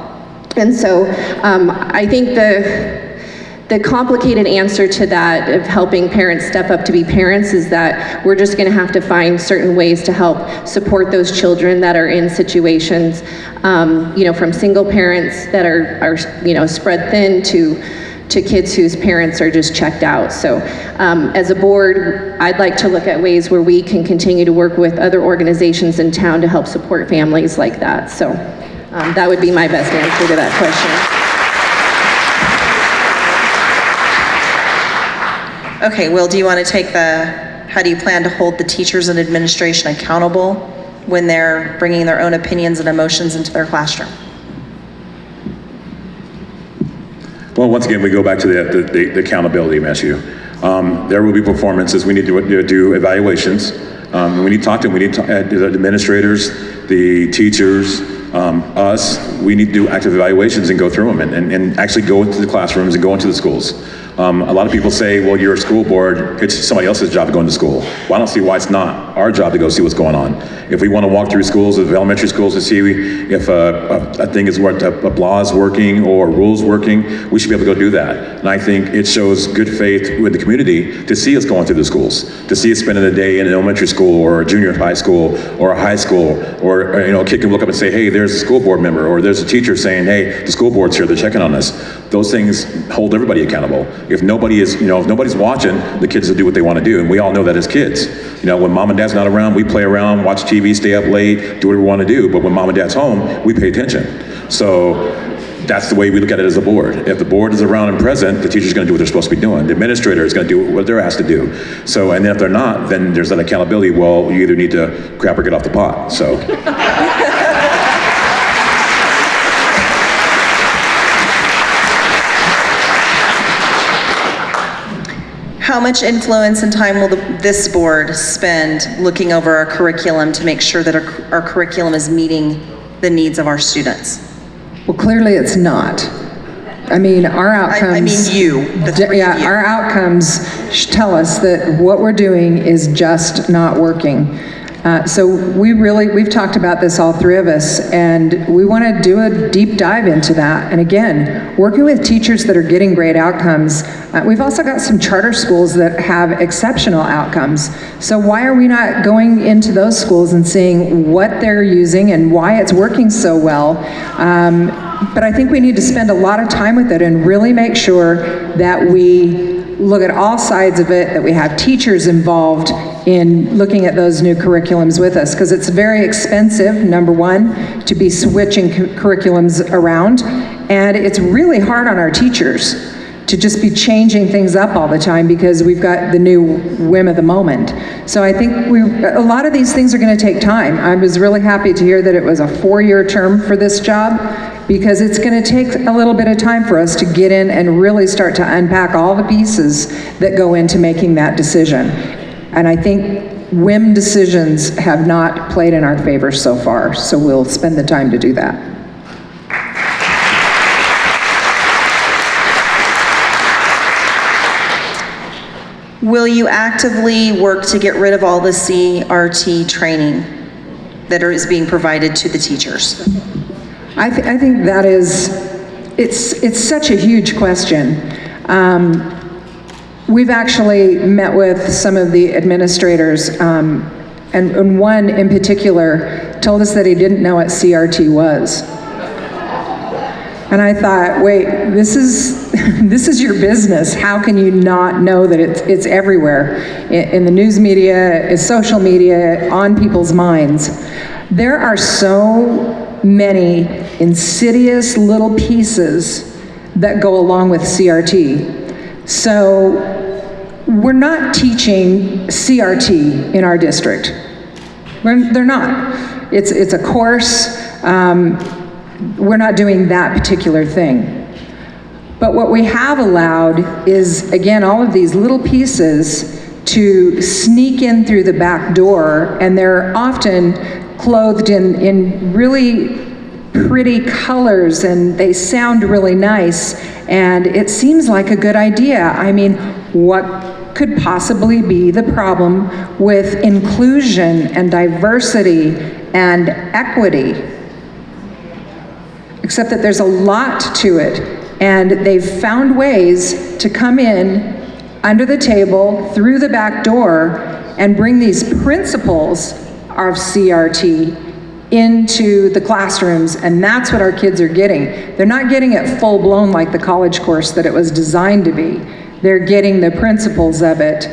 And so I think the complicated answer to that of helping parents step up to be parents is that we're just going to have to find certain ways to help support those children that are in situations, from single parents that are spread thin to kids whose parents are just checked out. So as a board, I'd like to look at ways where we can continue to work with other organizations in town to help support families like that. So that would be my best answer to that question. Okay, Will, do you want to take how do you plan to hold the teachers and administration accountable when they're bringing their own opinions and emotions into their classroom? Well, once again, we go back to the accountability issue. There will be performances. We need to do evaluations. We need to talk to them. We need to the administrators, the teachers, us. We need to do active evaluations and go through them and actually go into the classrooms and go into the schools. A lot of people say, well, you're a school board, it's somebody else's job to go into school. Well, I don't see why it's not our job to go see what's going on. If we want to walk through schools, of elementary schools, to see if a thing is working, a law is working or rules working, we should be able to go do that. And I think it shows good faith with the community to see us going through the schools, to see us spending a day in an elementary school or a junior high school or a high school, or a kid can look up and say, hey, there's a school board member, or there's a teacher saying, hey, the school board's here, they're checking on us. Those things hold everybody accountable. If nobody's watching, the kids will do what they want to do, and we all know that as kids. When mom and dad's not around, we play around, watch TV, stay up late, do whatever we want to do, but when mom and dad's home, we pay attention. So that's the way we look at it as a board. If the board is around and present, the teacher's gonna do what they're supposed to be doing. The administrator is gonna do what they're asked to do. So, and then if they're not, then there's that accountability, well, you either need to crap or get off the pot, so. How much influence and time will this board spend looking over our curriculum to make sure that our curriculum is meeting the needs of our students? Well, clearly it's not. I mean, our outcomes. I mean you, the three of you. Our outcomes tell us that what we're doing is just not working. So we've talked about this, all three of us, and we want to do a deep dive into that. And again, working with teachers that are getting great outcomes. We've also got some charter schools that have exceptional outcomes. So why are we not going into those schools and seeing what they're using and why it's working so well? But I think we need to spend a lot of time with it and really make sure that we look at all sides of it, that we have teachers involved in looking at those new curriculums with us, because it's very expensive, number one, to be switching curriculums around, and it's really hard on our teachers to just be changing things up all the time because we've got the new whim of the moment. So I think a lot of these things are going to take time. I was really happy to hear that it was a 4-year term for this job, because it's going to take a little bit of time for us to get in and really start to unpack all the pieces that go into making that decision. And I think whim decisions have not played in our favor so far, so we'll spend the time to do that. Will you actively work to get rid of all the CRT training that is being provided to the teachers? I think that is, it's such a huge question. We've actually met with some of the administrators, and one in particular told us that he didn't know what CRT was. And I thought, wait, this is your business. How can you not know that it's everywhere? In the news media, social media, on people's minds. There are so many insidious little pieces that go along with CRT. So we're not teaching CRT in our district. They're not. It's a course. We're not doing that particular thing. But what we have allowed is, again, all of these little pieces to sneak in through the back door, and they're often clothed in really pretty colors, and they sound really nice, and it seems like a good idea. I mean, what could possibly be the problem with inclusion and diversity and equity? Except that there's a lot to it, and they've found ways to come in under the table, through the back door, and bring these principles of CRT into the classrooms, and that's what our kids are getting. They're not getting it full blown like the college course that it was designed to be. They're getting the principles of it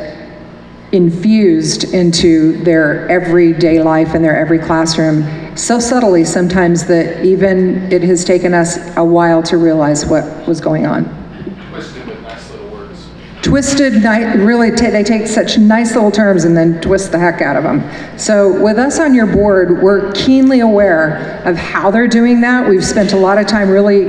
infused into their everyday life and their every classroom, so subtly sometimes that even it has taken us a while to realize what was going on. Twisted with nice little words. Twisted, really, they take such nice little terms and then twist the heck out of them. So with us on your board, we're keenly aware of how they're doing that. We've spent a lot of time really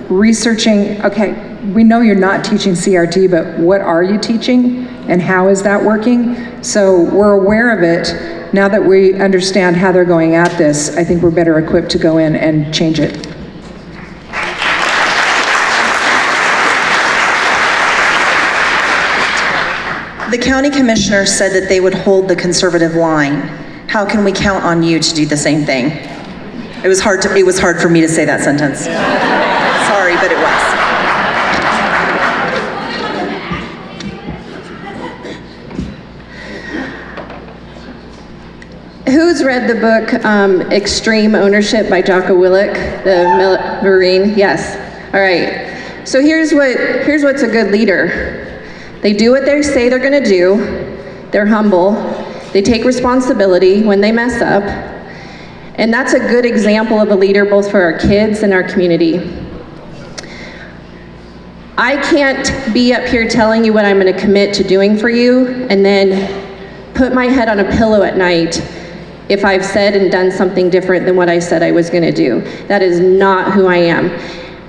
researching, okay, we know you're not teaching CRT, but what are you teaching and how is that working? So we're aware of it. Now that we understand how they're going at this, I think we're better equipped to go in and change it. The county commissioner said that they would hold the conservative line. How can we count on you to do the same thing? It was hard for me to say that sentence. Sorry, but it was. Who's read the book Extreme Ownership by Jocko Willink, the Marine? Yes. All right. So here's what's a good leader. They do what they say they're going to do. They're humble. They take responsibility when they mess up. And that's a good example of a leader both for our kids and our community. I can't be up here telling you what I'm going to commit to doing for you and then put my head on a pillow at night if I've said and done something different than what I said I was going to do. That is not who I am.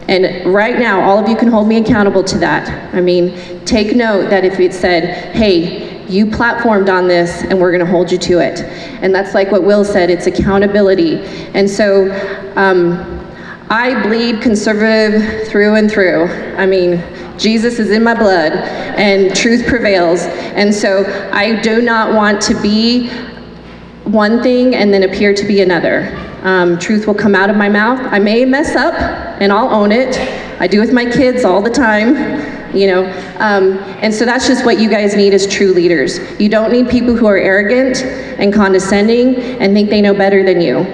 And right now, all of you can hold me accountable to that. I mean, take note that if it said, hey, you platformed on this and we're going to hold you to it. And that's like what Will said, it's accountability. And so I bleed conservative through and through. I mean, Jesus is in my blood and truth prevails. And so I do not want to be one thing and then appear to be another. Truth will come out of my mouth. I may mess up and I'll own it. I do with my kids all the time, you know. And so that's just what you guys need as true leaders. You don't need people who are arrogant and condescending and think they know better than you.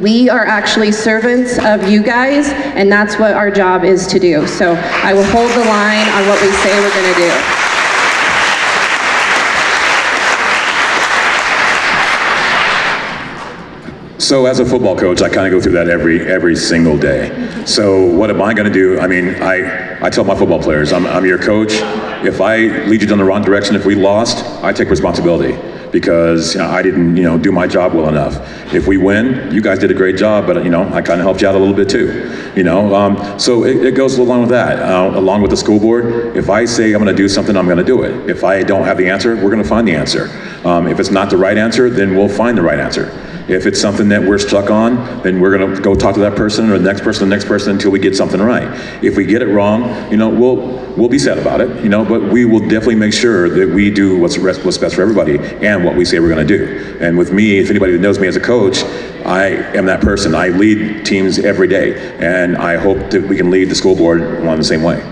We are actually servants of you guys, and that's what our job is to do. So I will hold the line on what we say we're going to do. So as a football coach, I kind of go through that every single day. So what am I going to do? I mean, I tell my football players, I'm your coach. If I lead you down the wrong direction, if we lost, I take responsibility because I didn't do my job well enough. If we win, you guys did a great job, but I kind of helped you out a little bit too. So it goes along with that. Along with the school board, if I say I'm going to do something, I'm going to do it. If I don't have the answer, we're going to find the answer. If it's not the right answer, then we'll find the right answer. If it's something that we're stuck on, then we're going to go talk to that person or the next person until we get something right. If we get it wrong, we'll be sad about it, but we will definitely make sure that we do what's best for everybody and what we say we're going to do. And with me, if anybody that knows me as a coach, I am that person. I lead teams every day, and I hope that we can lead the school board along the same way.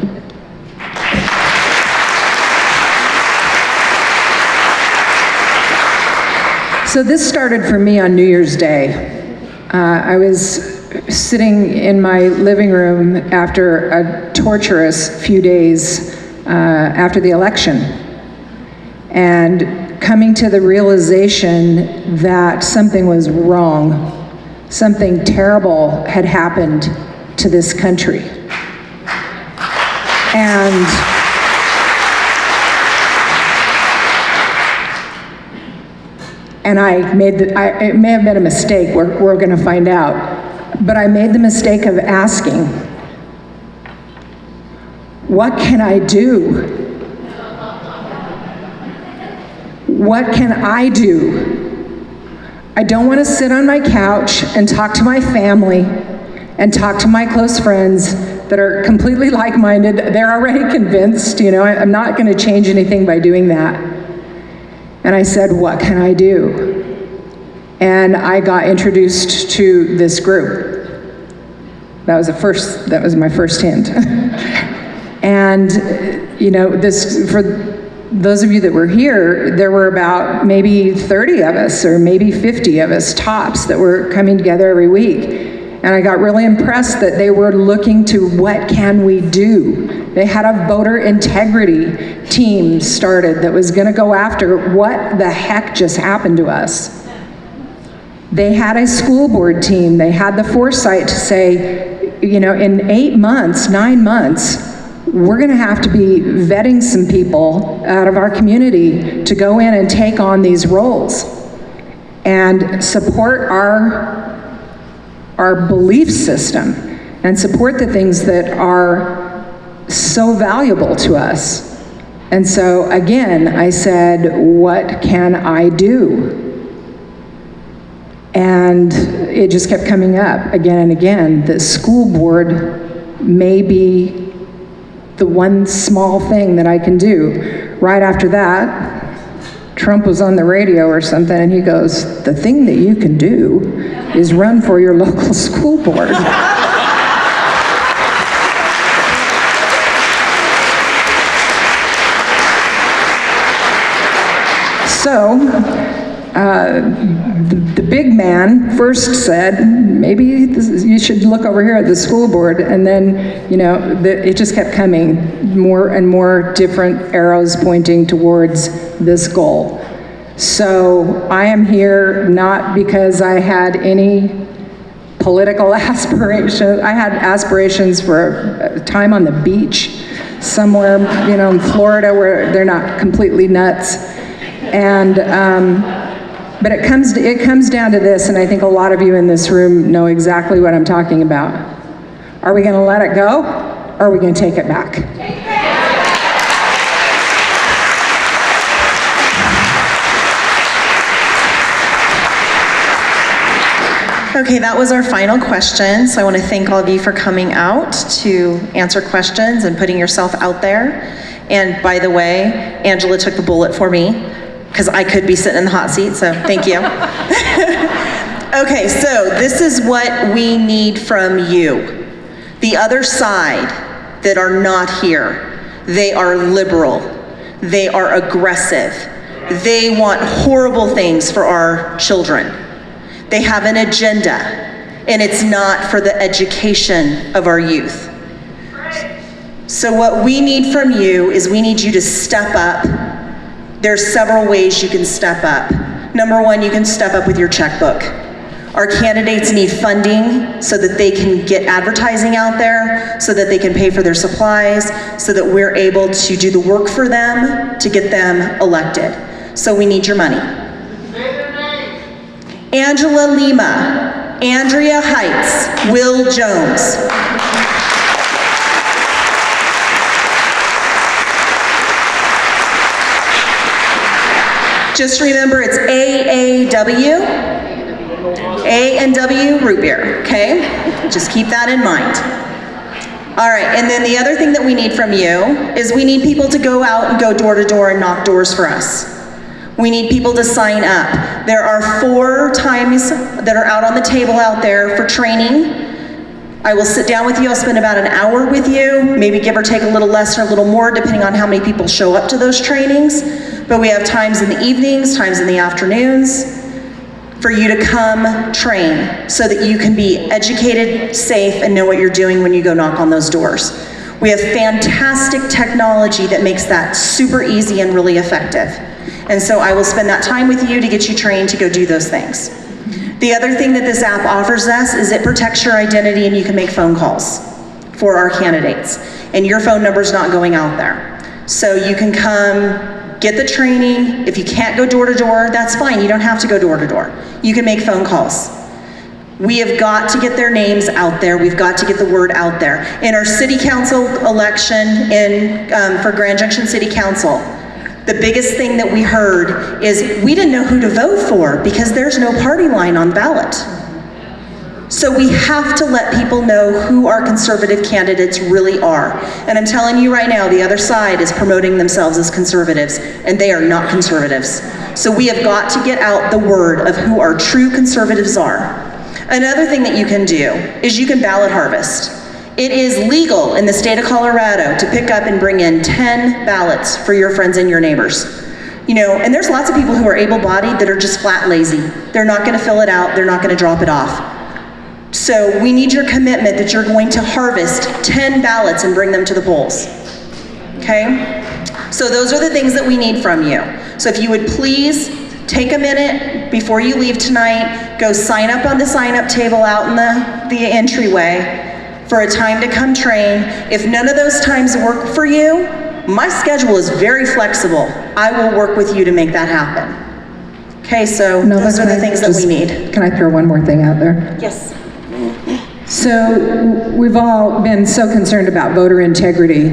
So this started for me on New Year's Day. I was sitting in my living room after a torturous few days after the election, and coming to the realization that something was wrong, something terrible had happened to this country. And I made it may have been a mistake, we're going to find out, but I made the mistake of asking, what can I do? What can I do? I don't want to sit on my couch and talk to my family and talk to my close friends that are completely like-minded. They're already convinced, I'm not going to change anything by doing that. And I said, what can I do? And I got introduced to this group. That was my first hint. And, for those of you that were here, there were about maybe 30 of us or maybe 50 of us tops that were coming together every week. And I got really impressed that they were looking to what can we do? They had a voter integrity team started that was going to go after what the heck just happened to us. They had a school board team. They had the foresight to say, in 8 months, 9 months, we're going to have to be vetting some people out of our community to go in and take on these roles and support our belief system and support the things that are so valuable to us. And so again, I said, what can I do? And it just kept coming up again and again. The school board may be the one small thing that I can do. Right after that, Trump was on the radio or something, and he goes, the thing that you can do is run for your local school board. So, the big man first said, maybe you should look over here at the school board, and then, it just kept coming, more and more different arrows pointing towards this goal. So I am here not because I had any political aspirations. I had aspirations for a time on the beach somewhere, in Florida where they're not completely nuts. And, but it comes down to this, and I think a lot of you in this room know exactly what I'm talking about. Are we gonna let it go, or are we gonna take it back? Okay, that was our final question. So I want to thank all of you for coming out to answer questions and putting yourself out there. And by the way, Angela took the bullet for me because I could be sitting in the hot seat, so thank you. Okay, so this is what we need from you. The other side that are not here, they are liberal, they are aggressive, they want horrible things for our children. They have an agenda, and it's not for the education of our youth. So what we need from you is we need you to step up. There's several ways you can step up. Number one, you can step up with your checkbook. Our candidates need funding so that they can get advertising out there, so that they can pay for their supplies, so that we're able to do the work for them to get them elected. So we need your money. Angela Lima, Andrea Heights, Will Jones. Just remember it's AAW, A and W root beer, okay? Just keep that in mind. All right, and then the other thing that we need from you is we need people to go out and go door to door and knock doors for us. We need people to sign up. There are 4 times that are out on the table out there for training. I will sit down with you, I'll spend about an hour with you, maybe give or take a little less or a little more depending on how many people show up to those trainings. But we have times in the evenings, times in the afternoons for you to come train so that you can be educated, safe, and know what you're doing when you go knock on those doors. We have fantastic technology that makes that super easy and really effective. And so I will spend that time with you to get you trained to go do those things. The other thing that this app offers us is it protects your identity and you can make phone calls for our candidates. And your phone number's not going out there. So you can come, get the training. If you can't go door to door, that's fine. You don't have to go door to door. You can make phone calls. We have got to get their names out there. We've got to get the word out there. In our city council election for Grand Junction City Council, the biggest thing that we heard is we didn't know who to vote for because there's no party line on the ballot. So we have to let people know who our conservative candidates really are. And I'm telling you right now, the other side is promoting themselves as conservatives, and they are not conservatives. So we have got to get out the word of who our true conservatives are. Another thing that you can do is you can ballot harvest. It is legal in the state of Colorado to pick up and bring in 10 ballots for your friends and your neighbors. And there's lots of people who are able-bodied that are just flat lazy. They're not gonna fill it out, they're not gonna drop it off. So we need your commitment that you're going to harvest 10 ballots and bring them to the polls, okay? So those are the things that we need from you. So if you would please take a minute before you leave tonight, go sign up on the sign-up table out in the entryway for a time to come train. If none of those times work for you, my schedule is very flexible. I will work with you to make that happen. Okay, so those are the things that we need. Can I throw one more thing out there? Yes. So we've all been so concerned about voter integrity,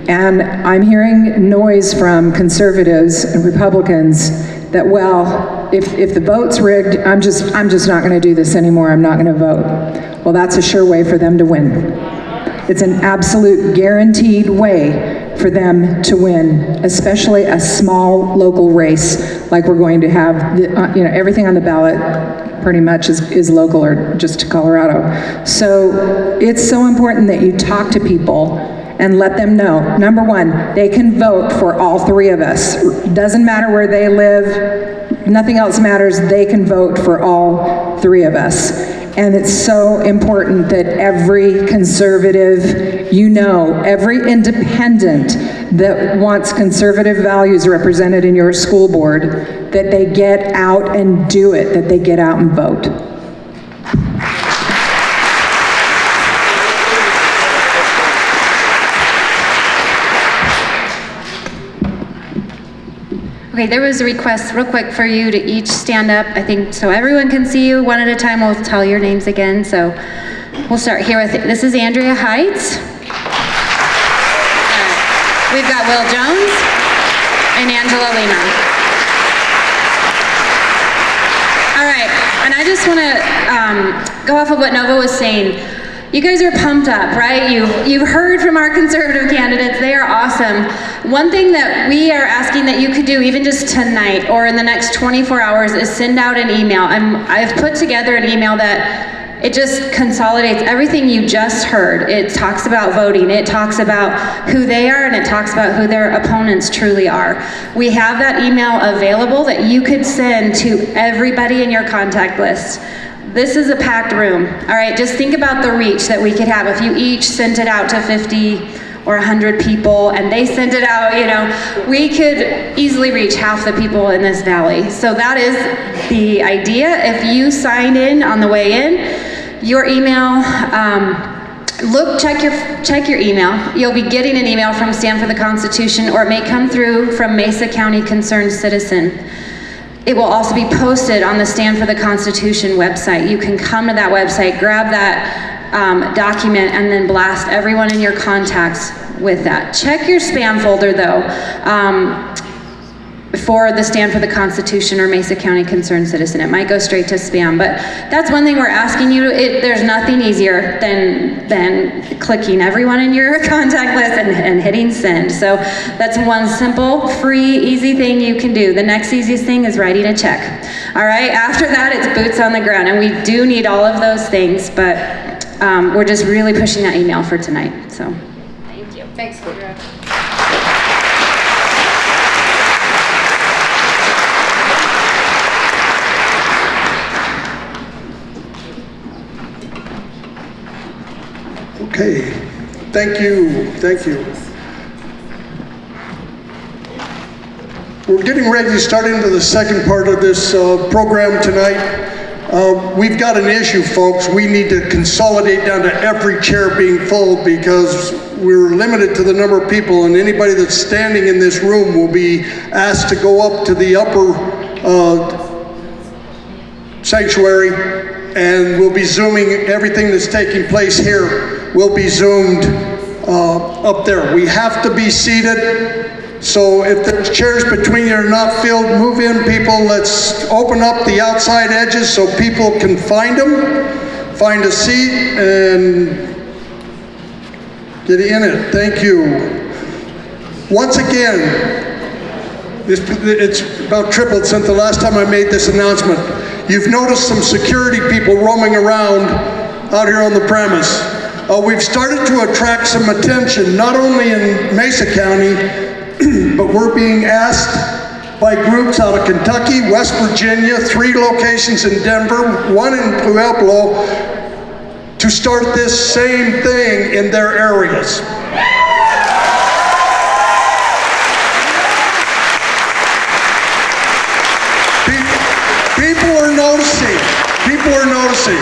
and I'm hearing noise from conservatives and Republicans that, well, if the vote's rigged, I'm just not going to do this anymore. I'm not going to vote. Well, that's a sure way for them to win. It's an absolute guaranteed way for them to win, especially a small local race like we're going to have. Everything on the ballot pretty much is local or just to Colorado. So it's so important that you talk to people and let them know, number one, they can vote for all 3 of us. Doesn't matter where they live, nothing else matters, they can vote for all 3 of us. And it's so important that every conservative, every independent that wants conservative values represented in your school board, that they get out and do it, that they get out and vote. Okay, there was a request real quick for you to each stand up, I think, so everyone can see you one at a time. We'll tell your names again. So we'll start here with, this is Andrea Heights. We've got Will Jones and Angela Lima. All right, and I just want to go off of what Nova was saying. You guys are pumped up, right? You've heard from our conservative candidates. They are awesome. One thing that we are asking that you could do even just tonight or in the next 24 hours is send out an email. I've put together an email that it just consolidates everything you just heard. It talks about voting, it talks about who they are, and it talks about who their opponents truly are. We have that email available that you could send to everybody in your contact list. This is a packed room, all right? Just think about the reach that we could have if you each sent it out to 50 or 100 people and they sent it out, you know, we could easily reach half the people in this valley. So that is the idea. If you signed in on the way in, your email, check your email. You'll be getting an email from Stand for the Constitution, or it may come through from Mesa County Concerned Citizen. It will also be posted on the Stand for the Constitution website. You can come to that website, grab that document, and then blast everyone in your contacts with that. Check your spam folder though, for the Stand for the Constitution or Mesa County Concerned Citizen. It might go straight to spam, but that's one thing we're asking you to, there's nothing easier than clicking everyone in your contact list and hitting send. So that's one simple, free, easy thing you can do. The next easiest thing is writing a check. All right, after that, it's boots on the ground, and we do need all of those things, but we're just really pushing that email for tonight, so. Thank you. Thanks, Kendra. Okay, thank you. We're getting ready to start into the second part of this program tonight. We've got an issue, folks. We need to consolidate down to every chair being full because we're limited to the number of people, and anybody that's standing in this room will be asked to go up to the upper sanctuary, and we'll be zooming everything that's taking place here. Will be zoomed up there. We have to be seated, so if there's chairs between you are not filled, move in, people. Let's open up the outside edges so people can find them, find a seat, and get in it. Thank you. Once again, it's about tripled since the last time I made this announcement. You've noticed some security people roaming around out here on the premise. We've started to attract some attention, not only in Mesa County, but we're being asked by groups out of Kentucky, West Virginia, 3 locations in Denver, 1 in Pueblo, to start this same thing in their areas. People are noticing. People are noticing.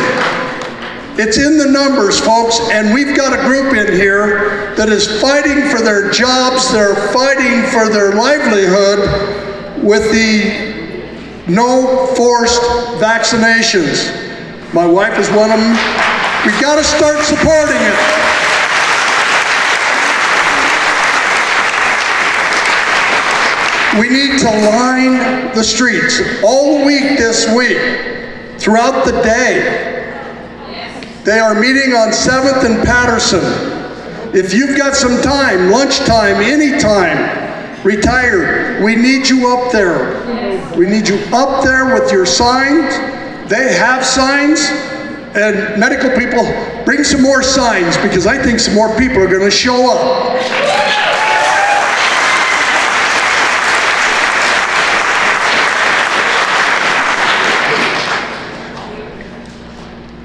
It's in the numbers, folks, and we've got a group in here that is fighting for their jobs, they're fighting for their livelihood with the no forced vaccinations. My wife is one of them. We've got to start supporting it. We need to line the streets all week this week, throughout the day. They are meeting on 7th and Patterson. If you've got some time, lunchtime, anytime, retired, we need you up there. We need you up there with your signs. They have signs, and medical people, bring some more signs because I think some more people are going to show up.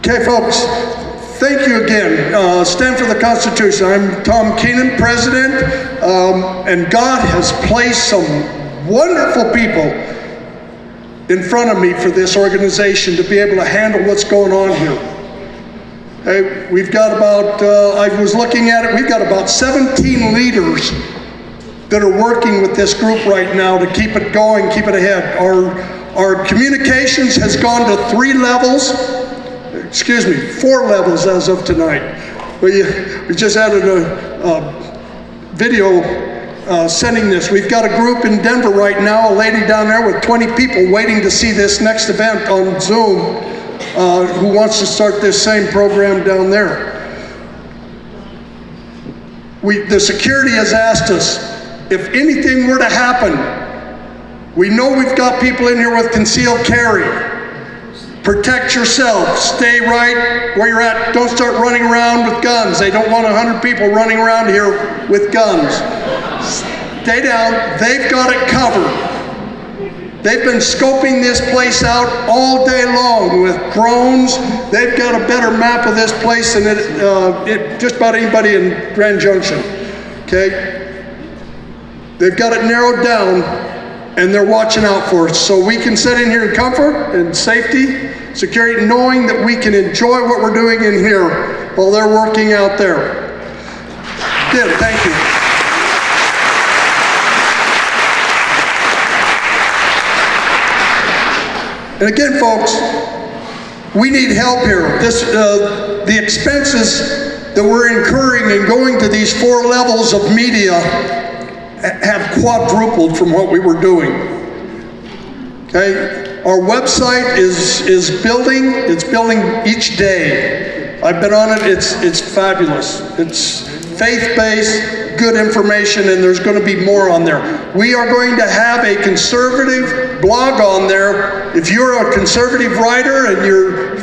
Okay, folks, thank you again. Stand for the Constitution. I'm Tom Keenan, President, and God has placed some wonderful people in front of me for this organization to be able to handle what's going on here. Hey, we've got about, I was looking at it, we've got about 17 leaders that are working with this group right now to keep it going, keep it ahead. Our communications has gone to 4 levels as of tonight. We just added a video sending this. We've got a group in Denver right now, a lady down there with 20 people waiting to see this next event on Zoom, who wants to start this same program down there. The security has asked us, if anything were to happen, we know we've got people in here with concealed carry. Protect yourself, stay right where you're at. Don't start running around with guns. They don't want 100 people running around here with guns. Stay down, they've got it covered. They've been scoping this place out all day long with drones. They've got a better map of this place than just about anybody in Grand Junction, okay? They've got it narrowed down, and they're watching out for us. So we can sit in here in comfort and safety, security, knowing that we can enjoy what we're doing in here while they're working out there. Good, thank you. And again, folks, we need help here. The expenses that we're incurring and going to these 4 levels of media have quadrupled from what we were doing. Okay, our website is building. It's building each day. I've been on it. It's fabulous. It's faith-based, good information, and there's going to be more on there. We are going to have a conservative blog on there. If you're a conservative writer and you're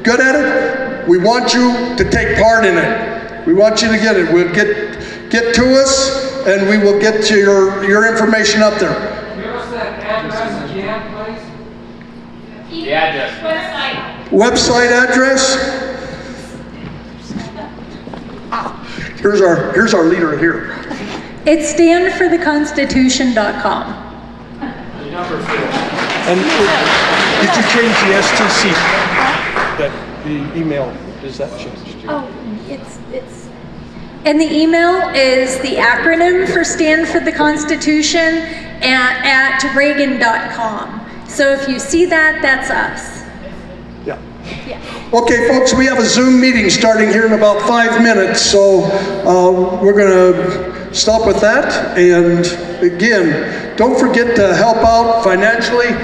good at it, we want you to take part in it. We want you to get it. We'll get to us, and we will get to your information up there. Give us that address again, please. The address. Website address. Here's our leader here. It's standfortheconstitution.com. And did you change the STC? That the email, is that changed? Oh, and the email is the acronym for Stand for the Constitution at Reagan.com. So if you see that, that's us. Yeah. Okay, folks, we have a Zoom meeting starting here in about 5 minutes, so we're going to stop with that. And again, don't forget to help out financially.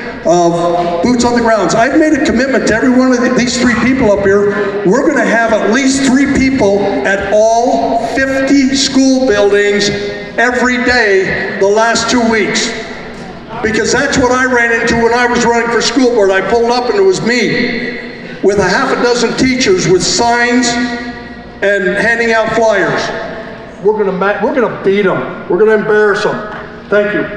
Boots on the grounds. I've made a commitment to every one of these 3 people up here. We're going to have at least 3 people at all 50 school buildings every day the last 2 weeks. Because that's what I ran into when I was running for school board. I pulled up and it was me with a half a dozen teachers with signs and handing out flyers. We're gonna beat them. We're gonna embarrass them. Thank you.